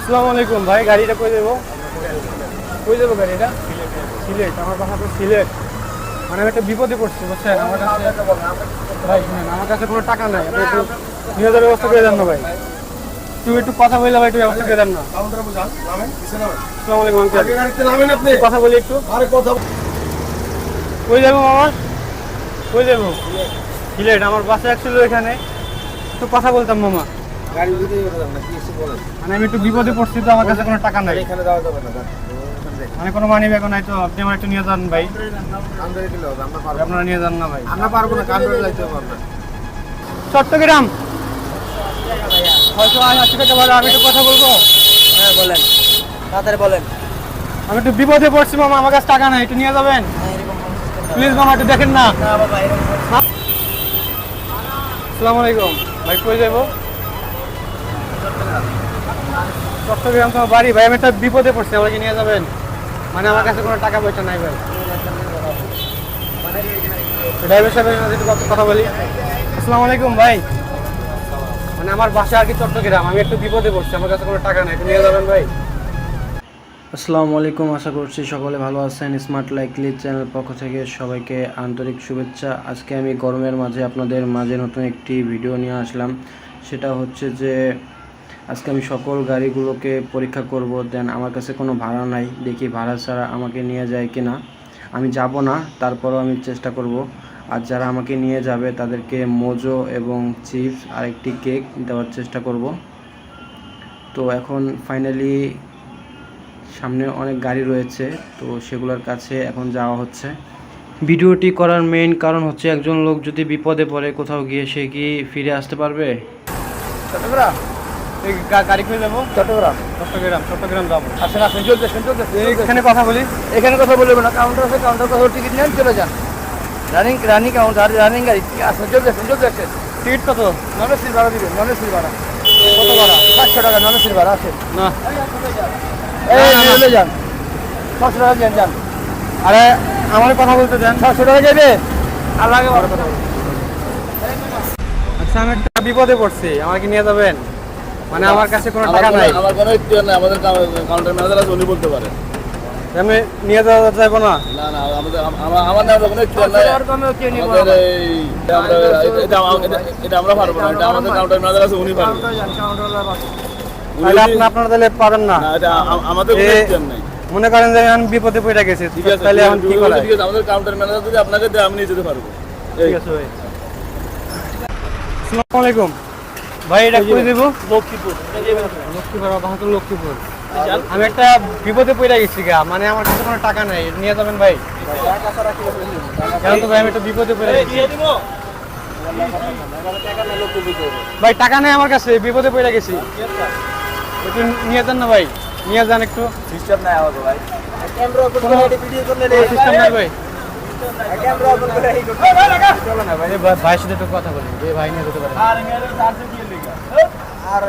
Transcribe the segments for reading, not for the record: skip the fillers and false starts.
আসসালামু আলাইকুম ভাই, গাড়িটা কই দেবো? কই দেবো গাড়িটা? সিলেট। আমার বাসা তো সিলেট। মানে আমি একটা বিপদে পড়ছি বুঝছেন। আমার কাছে ভাই শুনেন, আমার কাছে কোনো টাকা নাই। আপনি একটু নিয়ে যাওয়ার ব্যবস্থা করে দেন না ভাই। তুমি একটু কথা বললে ভাই, একটু ব্যবস্থা করে দেন না। আসসালামু আলাইকুম আঙ্কেল, কথা বলি একটু। কই যাবো মামা? কই যাবো? সিলেট। আমার বাসা অ্যাকচুয়ালি এখানে, একটু কথা বলতাম মামা। মানে আমি একটু বিপদে পড়ছি তো, আমার কাছে কোনো টাকা নাই। মানে কোনো মানি ব্যাগ নাই তো, আপনি আমার একটু নিয়ে যান ভাই। আপনারা নিয়ে যান না ভাই। আমরা পারবো না, কান্ডরে যাইতে পারবো না। চট্টগ্রাম 680 টাকা ভাড়া। আমি একটু কথা বলবো? হ্যাঁ বলেন, তাড়াতাড়ি বলেন। আমি একটু বিপদে পড়ছি মামা, আমার কাছে টাকা নাই, একটু নিয়ে যাবেন প্লিজ মামা, একটু দেখেন না। আসসালামু আলাইকুম ভাই, কই যাবো? চট্টগ্রাম তো বাড়ি ভাই। আমি একটা বিপদে পড়ছি, আমাকে নিয়ে যাবেন? মানে আমার কাছে কোনো টাকা পয়সা নাই ভাই। ড্রাইভার সাহেবের সাথে একটু কথা বলি। আসসালামু আলাইকুম ভাই। মানে আমার বাসা আর কি চট্টগ্রাম, আমি একটু বিপদে পড়ছি, আমার কাছে কোনো টাকা নাই, একটু নিয়ে যাবেন ভাই। আসসালামু আলাইকুম, আশা করছি সকলে ভালো আছেন। স্মার্ট লাইকলি চ্যানেল পক্ষ থেকে সবাইকে আন্তরিক শুভেচ্ছা। আজকে আমি গরমের মাঝে আপনাদের মাঝে নতুন একটি ভিডিও নিয়ে আসলাম। সেটা হচ্ছে যে আজকে আমি সকল গাড়িগুলোকে পরীক্ষা করব। দেন আমার কাছে কোনো ভাড়া নাই, দেখি ভাড়া ছাড়া আমাকে নিয়ে যায় কি না। আমি যাব না, তারপরও আমি চেষ্টা করব। আর যারা আমাকে নিয়ে যাবে তাদেরকে মোজো এবং চিপস আর একটি কেক দেওয়ার চেষ্টা করব। তো এখন ফাইনালি সামনে অনেক গাড়ি রয়েছে, তো সেগুলোর কাছে এখন যাওয়া হচ্ছে। ভিডিওটি করার মেইন কারণ হচ্ছে, একজন লোক যদি বিপদে পড়ে কোথাও গিয়ে, সে কি ফিরে আসতে পারবে? চট্টগ্রাম এই গাড়ি করে যাবো। চট্টগ্রাম চট্টগ্রাম যাবো। আসেন আসেন, চলতেছেন এখানে কথা বলি। এখানে কথা বলবো না, কাউন্টার আছে, কাউন্টার কথা টিকিট নেন, চলে যান। রানিং কাউন্টার, রানিং গাড়ি আসেন, চলতেছেন। টিকিট কত? নন এসির ভাড়া দিবেন, নন এসির ভাড়া কত ভাড়া? 500 টাকা নন এসির ভাড়া। আসেন, না এই না, না। চলে যান, 600 টাকা দেন, যান। আরে আমার কথা বলতে দেন। 600 টাকা যাবে, আর লাগে ভাড়া কথা বলবো। আচ্ছা, আমি একটা বিপদে পড়ছি, আমাকে নিয়ে যাবেন? মানে আমার কাছে কোনো টাকা নাই, আমার কোনো ইখতিয়ার নাই, আমাদের কাউন্টার ম্যানেজার আছে, উনি বলতে পারে। আমি নিয়ে যাওয়া যাবো না। না না, আমার না কোনো ইখতিয়ার নাই। আর কমেও কেউ নিবো না। আমাদের এটা আমরা পারবো না, এটা আমাদের কাউন্টার ম্যানেজার আছে, উনি পারবে। কাউন্টার যান, কাউন্টারওয়ালা পারবে। তাহলে আপনারা তাহলে পারেন না? না, এটা আমাদের কোনো ইখতিয়ার নাই। মনে করেন যে আমি বিপদে পড়ে গেছি, ঠিক আছে, তাহলে এখন কি করা? ঠিক আছে, আমাদের কাউন্টার ম্যানেজার যদি আপনাকে দেয়, আমি নিয়ে যেতে পারবো। ঠিক আছে ভাই। আসসালামু আলাইকুম ভাই, এটা কই দেবো? লক্ষ্মীপুর লক্ষ্মীপুর, বাহাদুর লক্ষ্মীপুর। আমি একটা বিপদে পড়ে গেছি গা, মানে আমার কাছে কোনো টাকা নাই, নিয়ে যাবেন ভাই? কেন তো ভাই, আমি একটা বিপদে পড়ে গেছি ভাই, টাকা নেই আমার কাছে, বিপদে পড়ে গেছি, একটু নিয়ে যান না ভাই, নিয়ে যান একটু। সিস্টেম নাই আমাদের ভাই। সিস্টেম নাই ভাই। চলো না ভাই, ভাইয়ের সাথে একটু কথা বলি, যে ভাই নিয়ে যেতে পারে।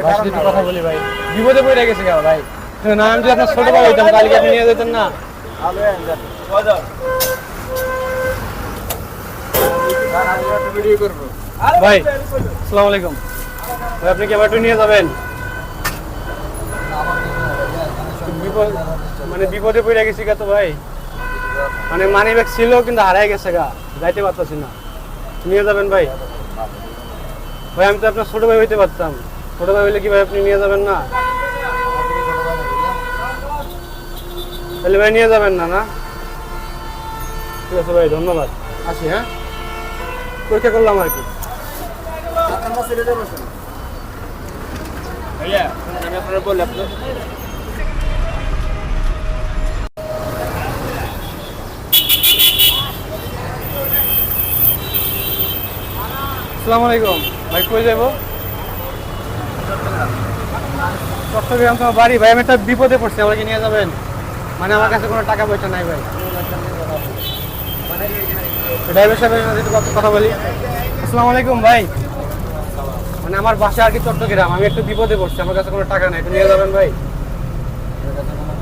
ভাইয়ের সাথে একটু কথা বলি ভাই, বিপদে পড়ে গেছে গা ভাই। না, আমি যদি আপনার ছোট ভাই হইতাম, কালকে আপনি নিয়ে যেতেন না। ভাই আসসালামু আলাইকুম ভাই, আপনি কি আমার একটু নিয়ে যাবেন? মানে বিপদে পড়ে গেছি গা তো ভাই, মানে মানি ব্যাগ ছিল কিন্তু হারাই গেছে গা, যাইতে পারতাছি না, নিয়ে যাবেন ভাই? ভাই আমি তো আপনার ছোট ভাই হইতে পারতাম, ছোট ভাই হইলে কি ভাই আপনি নিয়ে যাবেন না? তাহলে ভাই নিয়ে যাবেন না? না ঠিক আছে ভাই, ধন্যবাদ, আসি। হ্যাঁ, পরীক্ষা করলাম আর কি। ভাইয়া, আমি আপনারা বললাম তো। আসসালামু আলাইকুম ভাই, কই যাবো? চট্টগ্রাম তো বাড়ি ভাই। আমি একটা বিপদে পড়ছি, আমাকে নিয়ে যাবেন? মানে আমার কাছে কোনো টাকা পয়সা নাই ভাই। ড্রাইভার সাহেবের সাথে একটু কথা বলি। আসসালামু আলাইকুম ভাই। মানে আমার বাসা আর কি চট্টগ্রাম, আমি একটু বিপদে পড়ছি, আমার কাছে কোনো টাকা নাই, একটু নিয়ে যাবেন ভাই?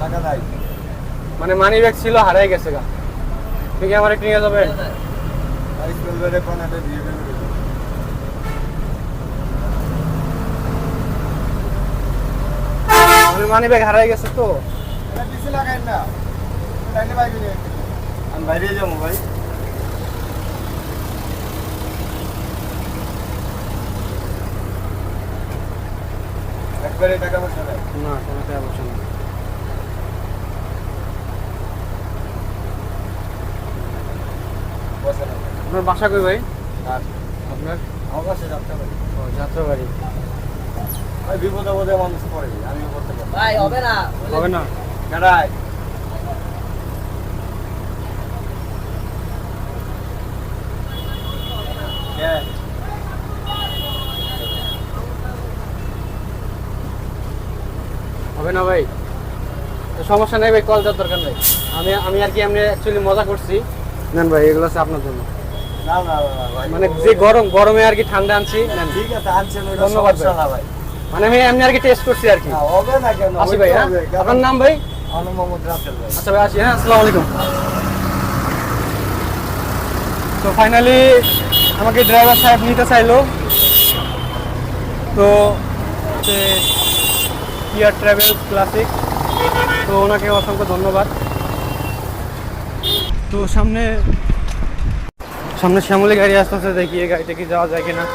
টাকা নাই। মানে মানি ব্যাগ ছিল, হারাই গেছে গা, ঠিক আমার একটু নিয়ে যাবেন? মানে মানি ব্যাগ হারাই গেছে তো। পিছে লাগাই না লাইনে বাইরে আমি বাইরে যাবো ভাই। একবারে টাকা পয়সা নাই। না কোনো টাকা পয়সা নেই। পয়সা নাই। আপনার বাসা কই ভাই? আর আপনার আমার কাছে যাত্রা ভাই। যাত্রাবাড়ি। ভাই বিপদ আপদে মানুষ পড়ে আমিও করতে পারি। ভাই হবে না। হবে না? গাড়াই হ্যাঁ হবে না ভাই? তো সমস্যা নেই ভাই, কল দেওয়ার দরকার নেই। আমি আর কি এমনি অ্যাকচুয়ালি মজা করছি। নেন ভাই, এগুলো আছে আপনার জন্য। না না না ভাই মানে যে গরমে আর কি ঠান্ডা আনছি, নেন। ঠিক আছে আনছেন ওইটা ধন্যবাদ সমস্যা ভাই। না ভাই। মানে আমি এমনি আর কি টেস্ট করছি আর কি। না হবে না কেন আসি ভাই, হ্যাঁ? আপনার নাম ভাই? আমার মোহাম্মদ রাসেল ভাই। আচ্ছা ভাই, আসি, হ্যাঁ? আসসালামু আলাইকুম। তো ফাইনালি আমাকে ড্রাইভার সাহেব নিতে চাইলো। তো কিয়া ট্রাভেলস ক্লাসিক, তো ওনাকে অসংখ্য ধন্যবাদ। তো সামনে শ্যামলী গাড়ি আসতেছে, দেখি এই গাড়িতে কি যাওয়া যায় কিনা।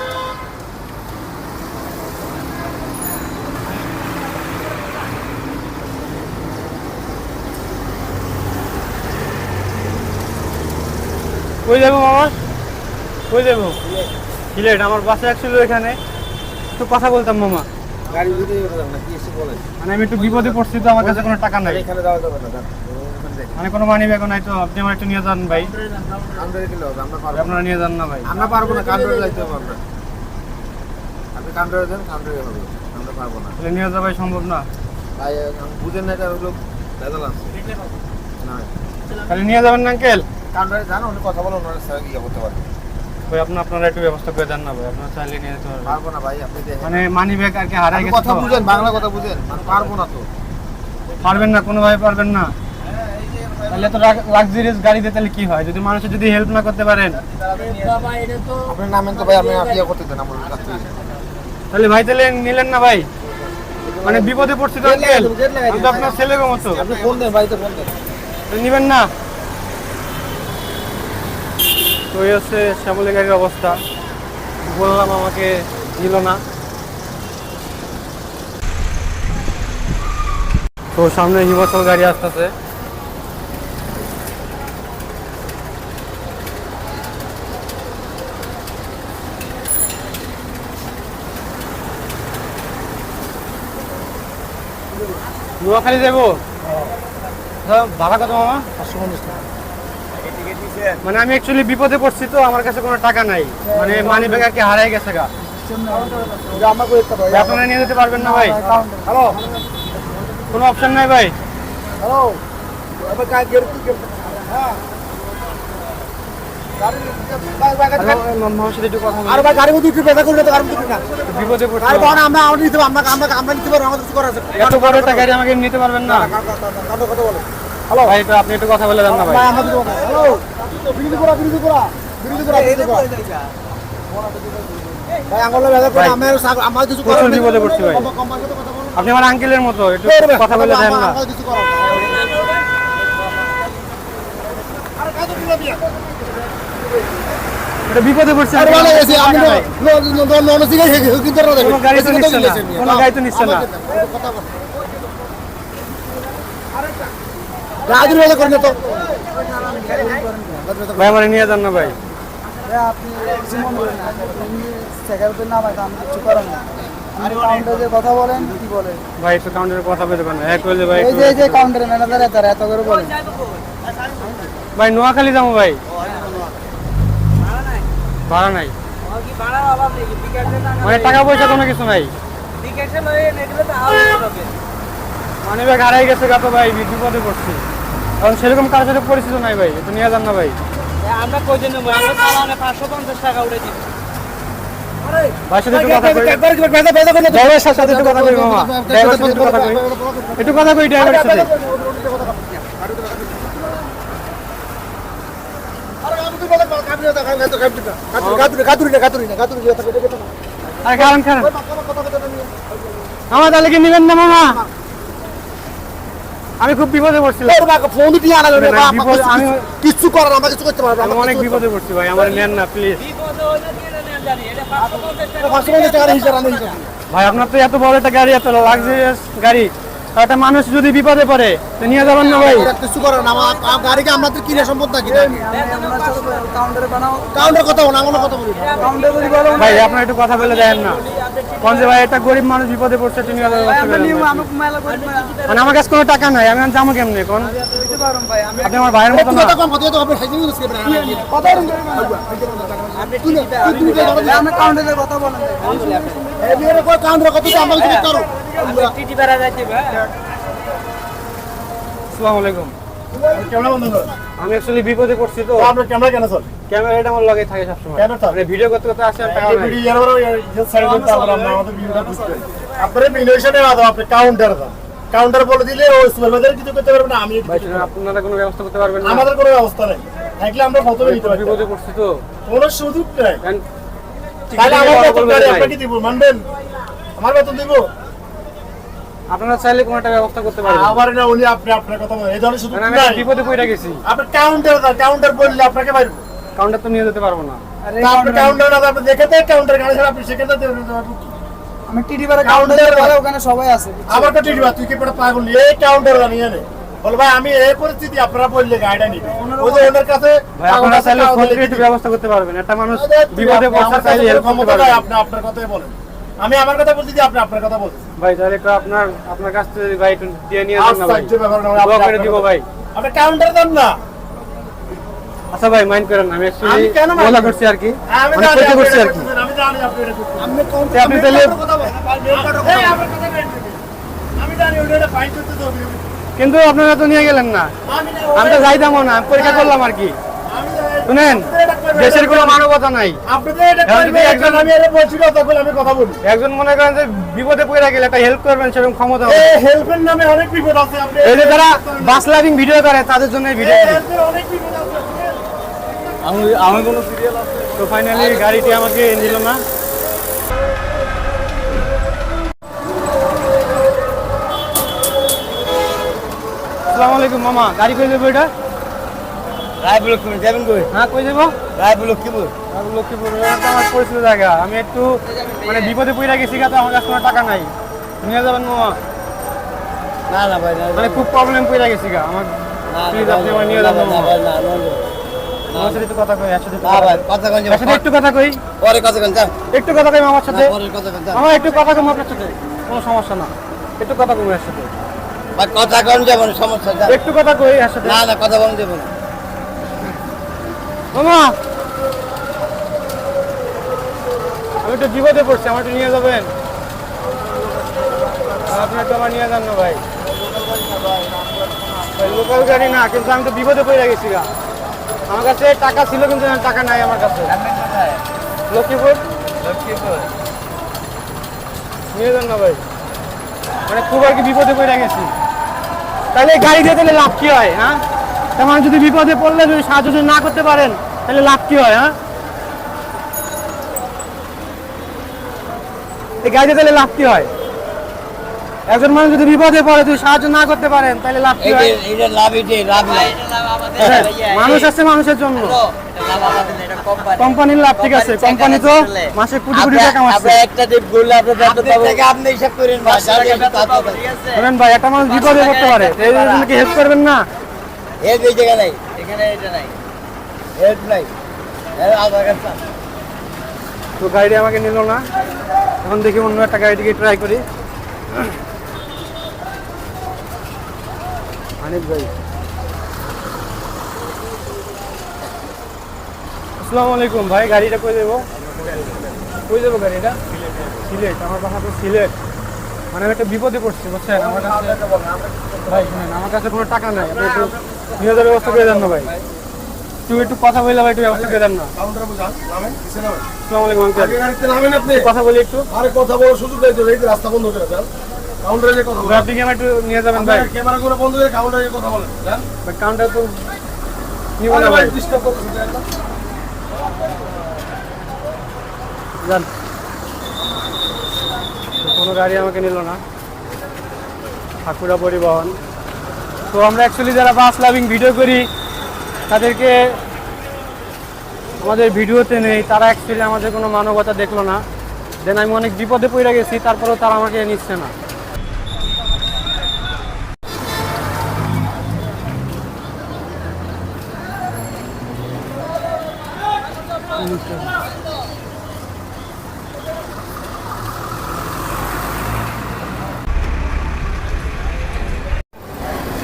কই যাবো মামা? কই যাবো? সিলেট। আমার বাসা অ্যাকচুয়ালি এখানে, একটু কথা বলতাম মামা। গাড়ি দিতে হবে না কি এসে বলেন। মানে আমি একটু বিপদে পড়ছি তো, আমার কাছে কোনো টাকা নাই, এখানে যাওয়া যাবে না জান। ওখানে দেখেন মানে কোনো মানি ব্যাগও নাই। তো আপনি আমার একটু নিয়ে যান ভাই। কাউন্টারে গেলে হবে আমরা পারবো না। আপনারা নিয়ে যান না ভাই। আমরা পারবো না, কাউন্টারে যাইতে হবে আমরা। আপনি কাউন্টারে যান, কাউন্টারে হবে। আমরা পারবো না। তাহলে নিয়ে যাওয়া ভাই সম্ভব না। ভাই আমি বুঝেন না এটা হলো ভেজাল আছে। না তাহলে নিয়ে যাবেন না আঙ্কেল? কাউন্টারে যান, উনি কথা বলে ওনার সাথে কি করতে পারবে। ভাই আপনারা একটু ব্যবস্থা করে দেন না ভাই, আপনারা চাইলে নিয়ে যেতে পারবেন। পারবো না ভাই, আপনি দেখেন। মানে মানি ব্যাগ আর কি হারাই আপনি গেছে কথা তো। বুঝেন, বাংলা কথা বুঝেন। মানে পারবো না তো। পারবেন না কোনোভাবে, পারবেন না? তাহলে তো লাক্সারিয়াস গাড়িতে তাহলে কি হয়, যদি মানুষের যদি হেল্প না করতে পারেন? আপনার নামেন তো ভাই, আপনি ইয়ে করতে দেন আমার কাছ থেকে। তাহলে ভাই তাহলে নিলেন না ভাই? মানে বিপদে পড়ছি তো আঙ্কেল, আমি তো আপনার ছেলের মতো। আপনি ফোন দেন ভাই, তো ফোন দেন। নিবেন না? তো এই হচ্ছে শ্যামলী গাড়ির অবস্থা। বললাম আমাকে দিল না। তো সামনে হিমাচল গাড়ি আসতেছে। নোয়াখালী যাবো? ভাড়া কত মামা? 550 টাকা। মানে আমি অ্যাকচুয়ালি বিপদে পড়ছি তো, আমার কাছে কোনো টাকা নাই। মানে মানি ব্যাগ আর কি হারাই গেছে গা। আমাকে একটা ভাই। ভাই, আপনারা নিয়ে যেতে পারবেন না ভাই? হ্যালো কোনো অপশন নাই ভাই? হ্যালো আবার কাজ করে কি করতে? হ্যাঁ গাড়ি ভাই ভাই মামার সাথে একটু কথা বলি। আর ভাই গাড়ি মধ্যে একটু ব্যথা করলে তো গাড়ি মধ্যে না। বিপদে পড়ছি। আর বানা আমরা নিতে পারবো, আমরা নিতে পারবো, আমাদের কিছু করার আছে। এত বড় একটা গাড়ি আমাকে নিতে পারবেন না? কাটো কথা বলো। হ্যালো ভাই, তো আপনি একটু কথা বলে দেন না ভাই। ভাই আমরা দিব না। হ্যালো বিরোধী করা ভাই আঙ্গুলে ব্যথা করে আমার কিছু করার প্রচুর নেই। বিপদে পড়ছি ভাই। কোম্পানির সাথে কথা বলো। আপনি আমার আঙ্কেলের মতো, একটু কথা বলে দেন না। আমার কিছু করার নেই। আরে কাজ দিলা দিয়া। এটা বিপদে পড়ছি। আরে ভালো গেছে আমি টাকা নাই। নন সিগারেট খেয়ে কিন্তু না দেখো। কোনো গাড়ি তো নিচ্ছে না, কোনো গাড়ি তো নিচ্ছে না। কথা বল। গাড়ি ব্যথা করে না তো। ভাই আমার নিয়ে যান না ভাই। আপনি কিছু মনে করেন না, সেক্রেটারি নাম আছে, আমি কিছু করেন না। আপনি কাউন্টারে কথা বলেন, কি বলেন? ভাই একটু কাউন্টারে কথা বলতে পারেন? এক বলে ভাই এই যে কাউন্টারে ম্যানেজার এত করে বলেন। ভাই নোয়াখালী যাবো ভাই। ভাড়া নাই, মানে টাকা পয়সা কোনো কিছু নাই। মানি ব্যাগ হারাই গেছে গা তো ভাই, বিপদে পড়ছি। কারণ সেরকম কারোর সাথে পরিচিত নাই ভাই, একটু নিয়ে যান না ভাই। আমরা কই জন্য আমরা চালানে 550 টাকা উঠে দিই। ভাইয়ের সাথে একটু কথা কই। ড্রাইভারের সাথে একটু কথা কই মামা। ড্রাইভারের সাথে একটু কথা কই। একটু কথা কই ড্রাইভারের সাথে। আরে খারান। আমার তাহলে কি নিবেন না মামা? আমি খুব বিপদে পড়ছিলাম। ফোন দিয়ে আনা যাবে না, বিপদে আমি কিছু করার আমরা কিছু করতে পারবো আমি অনেক বিপদে পড়ছি ভাই, আমার নেন না প্লিজ। ভাই আপনার তো এত বড় একটা গাড়ি, এত লাক্সারিয়াস গাড়ি, একটা মানুষ যদি বিপদে পড়ে তো নিয়ে যাবেন না ভাই? কিছু করার না, আমার গাড়িকে আমাদের কিনে সম্পদ নাকি কাউন্টারে বানাও, কাউন্টার কথা বলো, আমার কথা বলি কাউন্টার যদি বলো ভাই আপনার একটু কথা বলে দেন না কোন যে ভাই একটা গরিব মানুষ বিপদে পড়ছে, তুমি নিয়ে যাবেন মানে আমার কাছে কোনো টাকা নাই, আমি যাবো কেমনে কোন? আপনি আমার ভাইয়ের মতো না। কাউন্টারে কথা বলেন, কাউন্টারে কথা আমাকে করো। আসসালামু আলাইকুম। আমি অ্যাকচুয়ালি বিপদে পড়ছি তো। আপনার ক্যামেরা কেন চল? ক্যামেরাটা আমার লাগে থাকে সবসময়। কেন তো? মানে ভিডিও করতে করতে আসে আর টাকা নাই। ভিডিও এর সাইড করতে আমরা আমাদের ভিডিওটা বুঝতে। আপনার বিনোশনে আদা আপনি কাউন্টার দাও। কাউন্টার বলে দিলে ও সুপারভাইজার কিছু করতে পারবে না, আমি ভাই আপনারা কোনো ব্যবস্থা করতে পারবেন না? আমাদের কোনো ব্যবস্থা নাই। থাকলে আমরা ফটো নিতে পারি। বিপদে পড়ছি তো। কোনো সুযোগ নাই। And তাহলে আমার টিকিটের বেতন কথা বলবেন আপনাকে দিব, মানবেন? আমার বেতন দিব? আপনারা চাইলে কোনো একটা ব্যবস্থা করতে পারবেন। আবার না উনি আপনি আপনার কথা বলেন। এই ধরনের সুযোগ মানে আমি নাই। একটা বিপদে পড়ে গেছি। আপনি কাউন্টার দাও, কাউন্টার বললে আপনাকে মারবো। কাউন্টার তো নিয়ে যেতে পারবো না। আপনি কাউন্টার না আপনি দেখেতে কাউন্টার গাড়ি ছাড়া আপনি সেখানে দেবেন। আমি টিডি পাড়া কাউন্টারে বলে ওখানে সবাই আছে। আবার তো টিডি তুই কি পড়া পাগল এই কাউন্টার জানিয়ে নে বল ভাই আমি এই পরিস্থিতি আপনারা বললে গাড়িটা নিবে ওই যে ওনার কাছে ভাই আপনারা চাইলে ফোন দিয়ে একটু ব্যবস্থা করতে পারবেন। একটা মানুষ বিপদে পড়ছে চাইলে হেল্প করতে ক্ষমতা পারবেন। আপনি আপনার কথাই বলেন, আমি আমার কথা বলছি যে আপনি আপনার কথা বলছেন। ভাই তাহলে একটু আপনার কাছ থেকে ভাই একটু দিয়ে নিয়ে যান না ভাই। আশ্চর্য ব্যাপার না, দোয়া করে দিব ভাই। আপনি কাউন্টার দেন না। আচ্ছা ভাই মাইন্ড করেন না, আমি আমি অ্যাকচুয়ালি কেন mind বলা করব? করছি আর কি, আমি অনেক জানি ক্ষতি আপনি করছি এটা আর কি। করতেছেন, আমি জানি আপনি এটা করতেছেন। আপনি তাহলে কথা বলেন এই আপনার কথা বের করুন। আমি জানি ওটা এটা ফাইন করতে হবে। কিন্তু আপনারা তো নিয়ে গেলেন না, আমি তো যাইতামও না, আমি পরীক্ষা করলাম আর কি। শুনেন, দেশের কোনো মানবতা নাই। আপনাদের এটা এখন যদি করবে একজন একজন, আমি এটা বলছি না তখন আমি কথা বলি। একজন মনে করেন যে বিপদে পড়ে গেলে একটা হেল্প করবেন, সেরকম ক্ষমতা হবে। এই হেল্পের নামে অনেক বিপদ আছে। আপনি এই যে যারা বাস লাভিং ভিডিও করে তাদের জন্য এই ভিডিও করি। এর অনেক বিপদ আছে। আমি কোনো সিরিয়াল আছে তো ফাইনালি গাড়িটি আমাকে নিল না। আসসালামু আলাইকুম মামা, গাড়ি কই যাবো এটা? রায়পুর যাবেন কই? হ্যাঁ কই যাবো? রায়পুর লক্ষ্মীপুর। লক্ষ্মীপুর, এটা তো আমার পরিচিত জায়গা। আমি একটু মানে বিপদে পড়ে গেছি, তো আমার কাছে কোনো টাকা নাই, নিয়ে যাবেন মামা? না না ভাই না। মানে খুব প্রবলেম পড়ে গেছি গা আমার, প্লিজ আপনি আমার নিয়ে যাবেন মামা। আমার সাথে একটু কথা কই, একসাথে একটু কথা কই। কথা কন একসাথে একটু কথা কই, পরে কথা কন যান। একটু কথা কই মামার সাথে। পরে কথা কন যান। মামা একটু কথা কম আপনার সাথে, কোনো সমস্যা না, একটু কথা কম এর সাথে, ভাই কথা কন যাবেন, সমস্যা যান। একটু কথা কই এর সাথে। না না কথা বলুন যাবেন। মামা আমি একটু বিপদে পড়ছি, আমার একটু নিয়ে যাবেন? আপনি একটু আমার নিয়ে যান না ভাই। লোকাল গাড়ি না, কিন্তু আমি তো বিপদে পড়ে গেছি গা। আমার কাছে টাকা ছিল কিন্তু টাকা নাই আমার কাছে। লক্ষ্মীপুর নিয়ে যান না ভাই, মানে খুব আর কি বিপদে পড়ে গেছি। তাহলে গাড়ি দিয়ে তাহলে লাভ কি হয়? হ্যাঁ, তেমন যদি বিপদে পড়লে যদি সাহায্য যদি না করতে পারেন তাহলে লাভ কি হয়? হ্যাঁ, এই গাড়িতে তাহলে লাভ কি হয়? একজন মানুষ যদি বিপদে পড়ে যদি সাহায্য না করতে পারেন তাহলে লাভ কি হয়? এটা লাভ, এটা লাভ নাই। হ্যাঁ, মানুষ আছে মানুষের জন্য, কোম্পানির লাভ ঠিক আছে, কোম্পানি তো মাসে কোটি কোটি টাকা কামাচ্ছে। আপনি একটা দিক ঘুরলে আপনি বেতন পাবেন। আপনি হিসাব করেন ভাই, শুনেন ভাই, একটা মানুষ বিপদে পড়তে পারে, এই জন্য কি হেল্প করবেন না? এই দুই জায়গা নাই, এখানে এটা নাই, হেল্প নাই, আধার কার্ড চান। তো গাড়ি আমাকে নিল না, এখন দেখি অন্য একটা গাড়িটিকে ট্রাই করি। হানিফ ভাই, আসসালামু আলাইকুম ভাই, গাড়িটা কই দেবো? কই দেবো গাড়িটা? সিলেট, আমার বাসা তো সিলেট। মানে আমি একটা বিপদে পড়ছি বুঝছেন, আমার কাছে ভাই শুনেন, আমার কাছে কোনো টাকা নাই, আপনি একটু নিয়ে যাওয়ার ব্যবস্থা করে দেন না ভাই। তুই একটু কথা বললে ভাই, একটু ব্যবস্থা করে দেন না। কাউন্টারে বুঝান, নামেন, কিসে নামেন? আসসালামু আলাইকুম আঙ্কেল, আগে গাড়িতে নামেন আপনি। কথা বলি একটু। আরে কথা বলার সুযোগ নেই তো, এই যে রাস্তা বন্ধ করে যান। কাউন্টারে যে কথা ভাই, বলেন। আপনি কি আমার একটু নিয়ে যাবেন ভাই? ক্যামেরা করে বন্ধ করে কাউন্টারে যে কথা বলেন। যান। ভাই কাউন্টার তো নিব আরে না ভাই ভাই, ডিস্টার্ব করতেছেন যান না। যান। তো কোনো গাড়ি আমাকে নিল না, ঠাকুরা পরিবহন। তো আমরা অ্যাকচুয়ালি যারা বাস লাভিং ভিডিও করি তাদেরকে আমাদের ভিডিওতে নেই, তারা অ্যাকচুয়ালি আমাদের কোনো মানবতা দেখলো না। দেন আমি অনেক বিপদে পড়ে গেছি, তারপরেও তারা আমাকে নিচ্ছে না।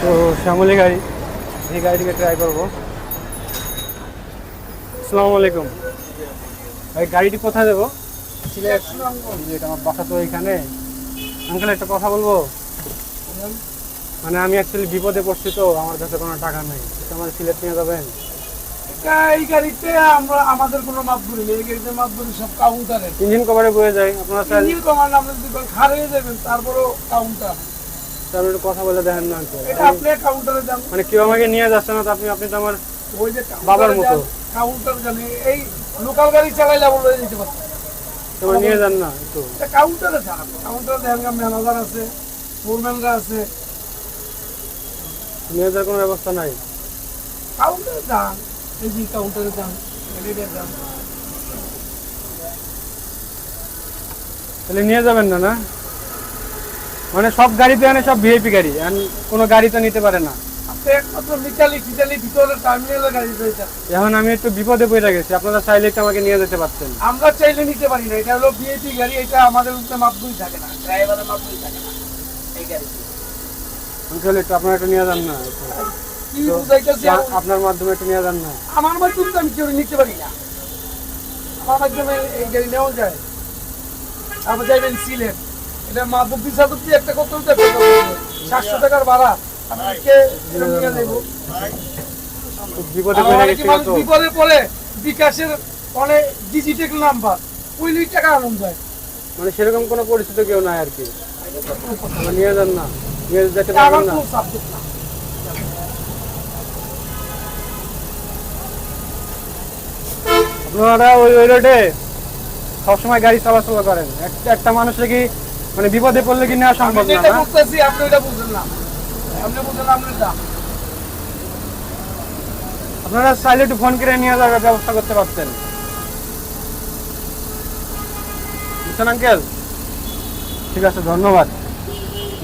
তো শ্যামলী গাড়ি, এই গাড়িটিকে ট্রাই করবো। আসসালামু আলাইকুম ভাই, গাড়িটি কোথায় দেবো? সিলেট। আমার বাসা তো এখানে। আঙ্কেল একটা কথা বলবো, মানে আমি অ্যাকচুয়ালি বিপদে পড়ছি, তো আমার কাছে কোনো টাকা নেই, আমার সিলেট নিয়ে যাবেন? এই গাড়িতে আমরা আমাদের কোনো মাপ করি না, এই গাড়িতে মাপ করি সব কাউন্টারে। ইঞ্জিন কভারে বয়ে যায়, আপনারা স্যার ইঞ্জিন কমান্ড আপনি যদি খারিয়ে যাবেন তারপরও কাউন্টার। স্যার একটু কথা বলে দেখেন না আঙ্কেল, এটা আপনি কাউন্টারে যান, মানে কেউ আমাকে নিয়ে যাচ্ছে না, তো আপনি তো আমার ওই যে বাবার মতো। কাউন্টার জানি এই লোকাল গাড়ি চালাইলে বলে দিতে পারতেন, তোমার নিয়ে যান না একটু। এটা কাউন্টারে যান, কাউন্টারে দেখেন ম্যানেজার আছে, ফোরম্যানরা আছে, নিয়ে যাওয়ার কোনো ব্যবস্থা নাই? কাউন্টারে যান, এই যে কাউন্টারে যান, এদিকে যান। তাহলে নিয়ে যাবেন না? না মানে সব গাড়িতে আনে, সব ভিআইপি গাড়ি, কোনো গাড়ি তো নিতে পারে না। আপনি একমাত্র মিটালি ভিতরে টার্মিনালের গাড়ি রয়েছে। এখন আমি একটু বিপদে পড়ে গেছি, আপনারা চাইলে একটু আমাকে নিয়ে যেতে পারতেন। আমরা চাইলে নিতে পারি না, এটা হলো ভিআইপি গাড়ি, এটা আমাদের উপরে মাপগুই থাকে না, ড্রাইভারের মাপগুই থাকে না এই গাড়িতে। আঙ্কেল একটু আপনারা একটু নিয়ে যান না, কি বুঝাইতেছি? আপনার মাধ্যমে একটু নিয়ে যান না। আমার মাধ্যমে তো আমি কেউ নিতে পারি না, আমার মাধ্যমে এই গাড়ি নেওয়া যায়। আপনি যাইবেন সিলেট, এটা মাধবী সাধবী একটা কত 700 টাকার ভাড়া, আপনাকে নিয়ে যাবো। খুব বিপদে পড়ে গেছি তো। বিপদে পড়ে বিকাশের অনেক ডিজিটাল নাম্বার ওই টাকা আনন্দ যায়, মানে সেরকম কোনো পরিচিত কেউ নাই আর কি। নিয়ে যান না, নিয়ে যেতে পারবেন না? আপনারা ওই রোডে সবসময় গাড়ি চলাচল করেন, একটা মানুষের কি মানে বিপদে পড়লে কি নেওয়া সম্ভব না? আপনি এটা বুঝলেন না, আপনি বুঝলেন না, আপনি দাম আপনারা চাইলে একটু ফোন করে নিয়ে যাওয়ার ব্যবস্থা করতে পারতেন, বুঝছেন আঙ্কেল? ঠিক আছে, ধন্যবাদ